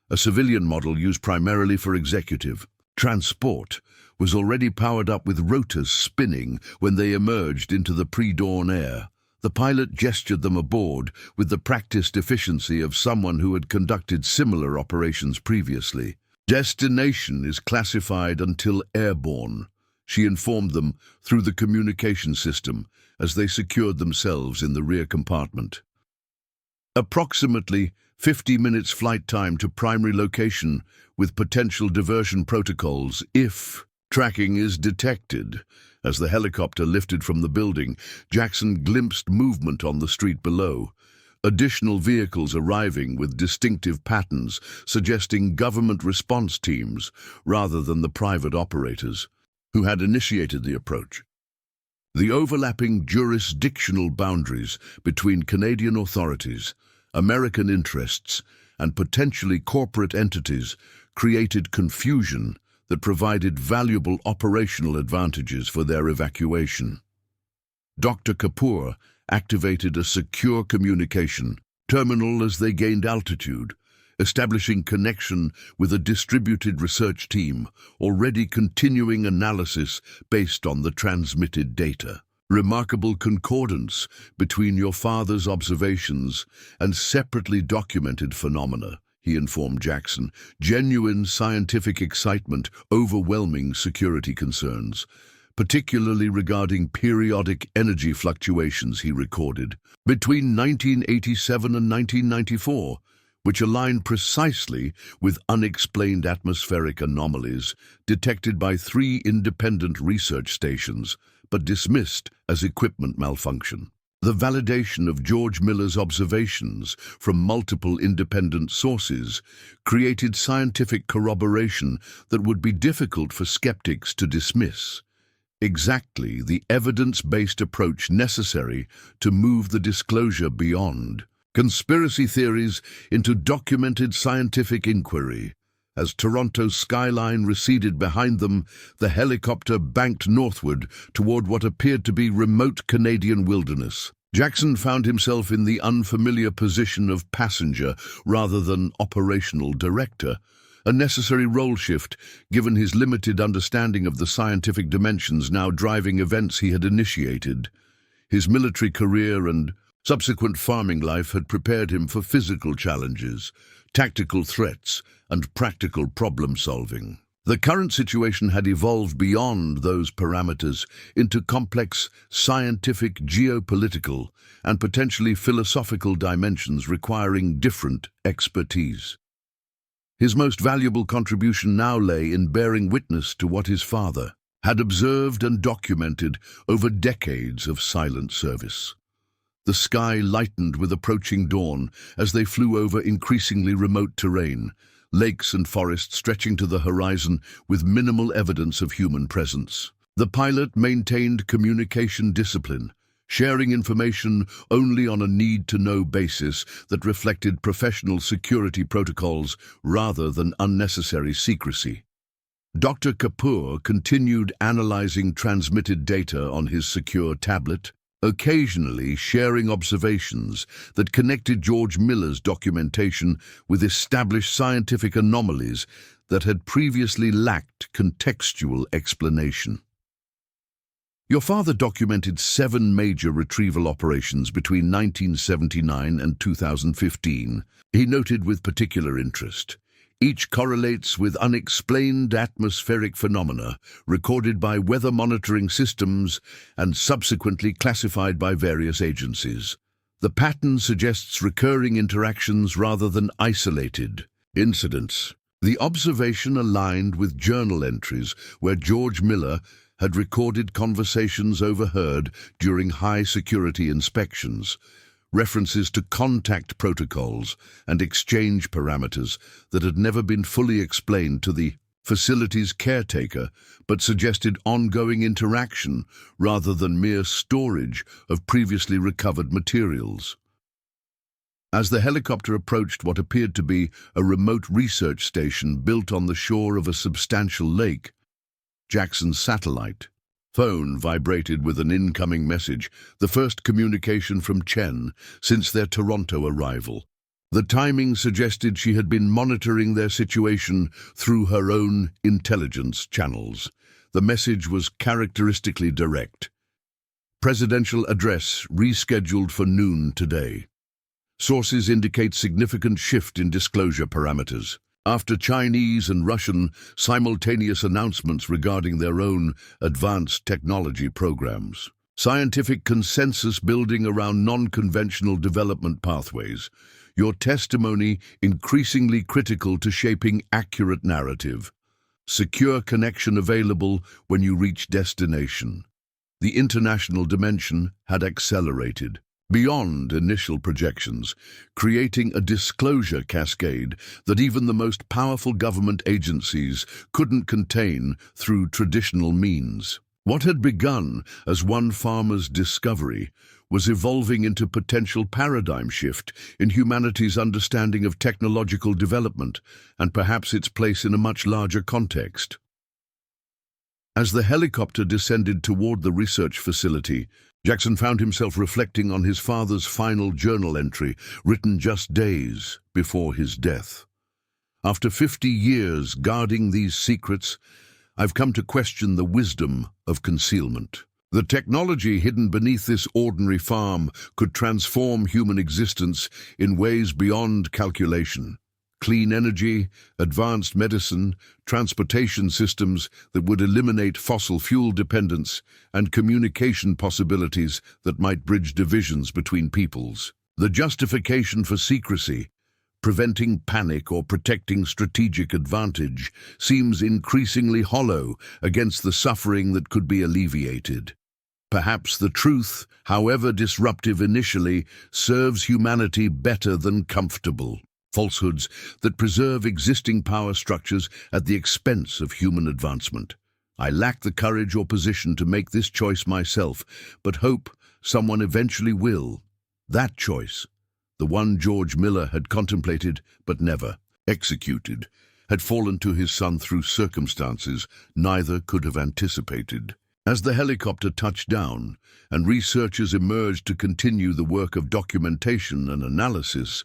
a civilian model used primarily for executive transport, was already powered up with rotors spinning when they emerged into the pre-dawn air. The pilot gestured them aboard with the practiced efficiency of someone who had conducted similar operations previously. "Destination is classified until airborne," she informed them through the communication system as they secured themselves in the rear compartment. Approximately 50 minutes flight time to primary location with potential diversion protocols if tracking is detected. As the helicopter lifted from the building, Jackson glimpsed movement on the street below. Additional vehicles arriving with distinctive patterns, suggesting government response teams rather than the private operators who had initiated the approach. The overlapping jurisdictional boundaries between Canadian authorities, American interests, and potentially corporate entities created confusion that provided valuable operational advantages for their evacuation. Dr. Kapoor activated a secure communication terminal as they gained altitude, establishing connection with a distributed research team already continuing analysis based on the transmitted data. "Remarkable concordance between your father's observations and separately documented phenomena," he informed Jackson. "Genuine scientific excitement overwhelming security concerns, particularly regarding periodic energy fluctuations," he recorded, "between 1987 and 1994, which aligned precisely with unexplained atmospheric anomalies detected by 3 independent research stations, but dismissed as equipment malfunction. The validation of George Miller's observations from multiple independent sources created scientific corroboration that would be difficult for skeptics to dismiss. Exactly the evidence-based approach necessary to move the disclosure beyond conspiracy theories into documented scientific inquiry. As Toronto's skyline receded behind them, the helicopter banked northward toward what appeared to be remote Canadian wilderness. Jackson found himself in the unfamiliar position of passenger rather than operational director, a necessary role shift given his limited understanding of the scientific dimensions now driving events he had initiated. His military career and subsequent farming life had prepared him for physical challenges, tactical threats, and practical problem-solving. The current situation had evolved beyond those parameters into complex scientific, geopolitical, and potentially philosophical dimensions requiring different expertise. His most valuable contribution now lay in bearing witness to what his father had observed and documented over decades of silent service. The sky lightened with approaching dawn as they flew over increasingly remote terrain, lakes and forests stretching to the horizon with minimal evidence of human presence. The pilot maintained communication discipline, sharing information only on a need-to-know basis that reflected professional security protocols rather than unnecessary secrecy. Dr. Kapoor continued analyzing transmitted data on his secure tablet, occasionally sharing observations that connected George Miller's documentation with established scientific anomalies that had previously lacked contextual explanation. "Your father documented 7 major retrieval operations between 1979 and 2015, he noted with particular interest. Each correlates with unexplained atmospheric phenomena recorded by weather monitoring systems and subsequently classified by various agencies. The pattern suggests recurring interactions rather than isolated incidents. The observation aligned with journal entries where George Miller had recorded conversations overheard during high-security inspections, references to contact protocols and exchange parameters that had never been fully explained to the facility's caretaker, but suggested ongoing interaction rather than mere storage of previously recovered materials. As the helicopter approached what appeared to be a remote research station built on the shore of a substantial lake, Jackson's satellite phone vibrated with an incoming message, the first communication from Chen since their Toronto arrival. The timing suggested she had been monitoring their situation through her own intelligence channels. The message was characteristically direct. Presidential address rescheduled for noon today. Sources indicate significant shift in disclosure parameters. After Chinese and Russian simultaneous announcements regarding their own advanced technology programs. Scientific consensus building around non-conventional development pathways. Your testimony increasingly critical to shaping accurate narrative. Secure connection available when you reach destination. The international dimension had accelerated beyond initial projections, creating a disclosure cascade that even the most powerful government agencies couldn't contain through traditional means. What had begun as one farmer's discovery was evolving into potential paradigm shift in humanity's understanding of technological development and perhaps its place in a much larger context. As the helicopter descended toward the research facility, Jackson found himself reflecting on his father's final journal entry, written just days before his death. After 50 years guarding these secrets, I've come to question the wisdom of concealment. The technology hidden beneath this ordinary farm could transform human existence in ways beyond calculation. Clean energy, advanced medicine, transportation systems that would eliminate fossil fuel dependence, and communication possibilities that might bridge divisions between peoples. The justification for secrecy, preventing panic or protecting strategic advantage, seems increasingly hollow against the suffering that could be alleviated. Perhaps the truth, however disruptive initially, serves humanity better than comfortable falsehoods that preserve existing power structures at the expense of human advancement. I lack the courage or position to make this choice myself, but hope someone eventually will. That choice, the one George Miller had contemplated but never executed, had fallen to his son through circumstances neither could have anticipated. As the helicopter touched down and researchers emerged to continue the work of documentation and analysis,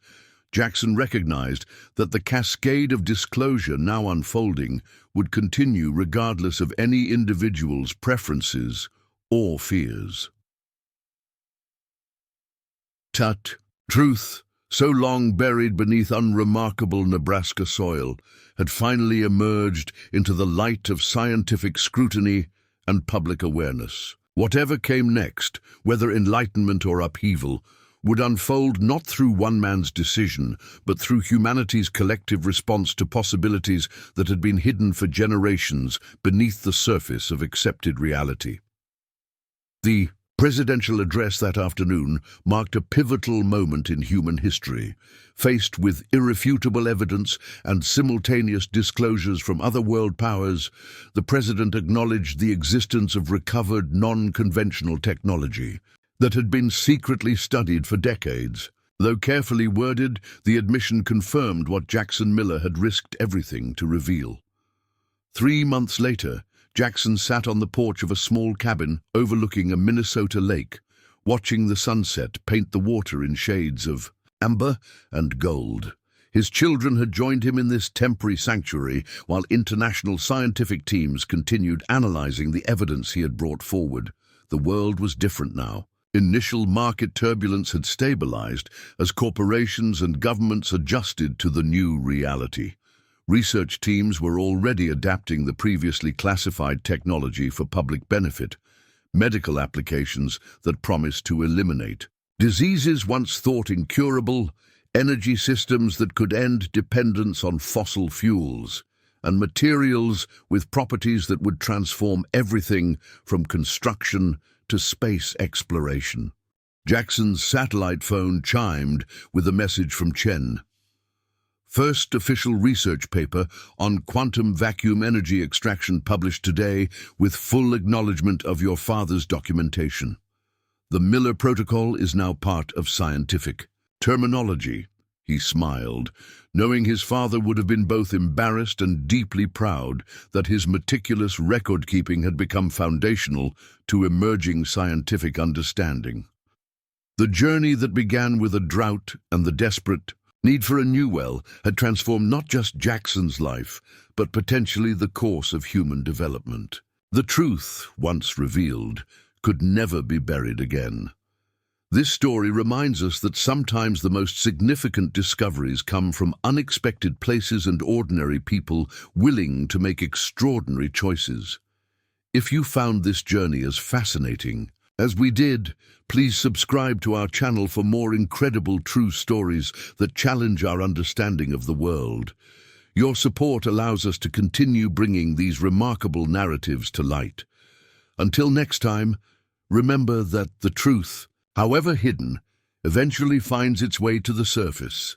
Jackson recognized that the cascade of disclosure now unfolding would continue regardless of any individual's preferences or fears. Truth, so long buried beneath unremarkable Nebraska soil, had finally emerged into the light of scientific scrutiny and public awareness. Whatever came next, whether enlightenment or upheaval, would unfold not through one man's decision, but through humanity's collective response to possibilities that had been hidden for generations beneath the surface of accepted reality. The presidential address that afternoon marked a pivotal moment in human history. Faced with irrefutable evidence and simultaneous disclosures from other world powers, the president acknowledged the existence of recovered non-conventional technology that had been secretly studied for decades. Though carefully worded, the admission confirmed what Jackson Miller had risked everything to reveal. 3 months later, Jackson sat on the porch of a small cabin overlooking a Minnesota lake, watching the sunset paint the water in shades of amber and gold. His children had joined him in this temporary sanctuary while international scientific teams continued analyzing the evidence he had brought forward. The world was different now. Initial market turbulence had stabilized as corporations and governments adjusted to the new reality. Research teams were already adapting the previously classified technology for public benefit, medical applications that promised to eliminate diseases once thought incurable, energy systems that could end dependence on fossil fuels, and materials with properties that would transform everything from construction to space exploration. Jackson's satellite phone chimed with a message from Chen. First official research paper on quantum vacuum energy extraction published today with full acknowledgement of your father's documentation. The Miller Protocol is now part of scientific terminology. He smiled, knowing his father would have been both embarrassed and deeply proud that his meticulous record-keeping had become foundational to emerging scientific understanding. The journey that began with a drought and the desperate need for a new well had transformed not just Jackson's life, but potentially the course of human development. The truth, once revealed, could never be buried again. This story reminds us that sometimes the most significant discoveries come from unexpected places and ordinary people willing to make extraordinary choices. If you found this journey as fascinating as we did, please subscribe to our channel for more incredible true stories that challenge our understanding of the world. Your support allows us to continue bringing these remarkable narratives to light. Until next time, remember that the truth, however hidden, eventually finds its way to the surface.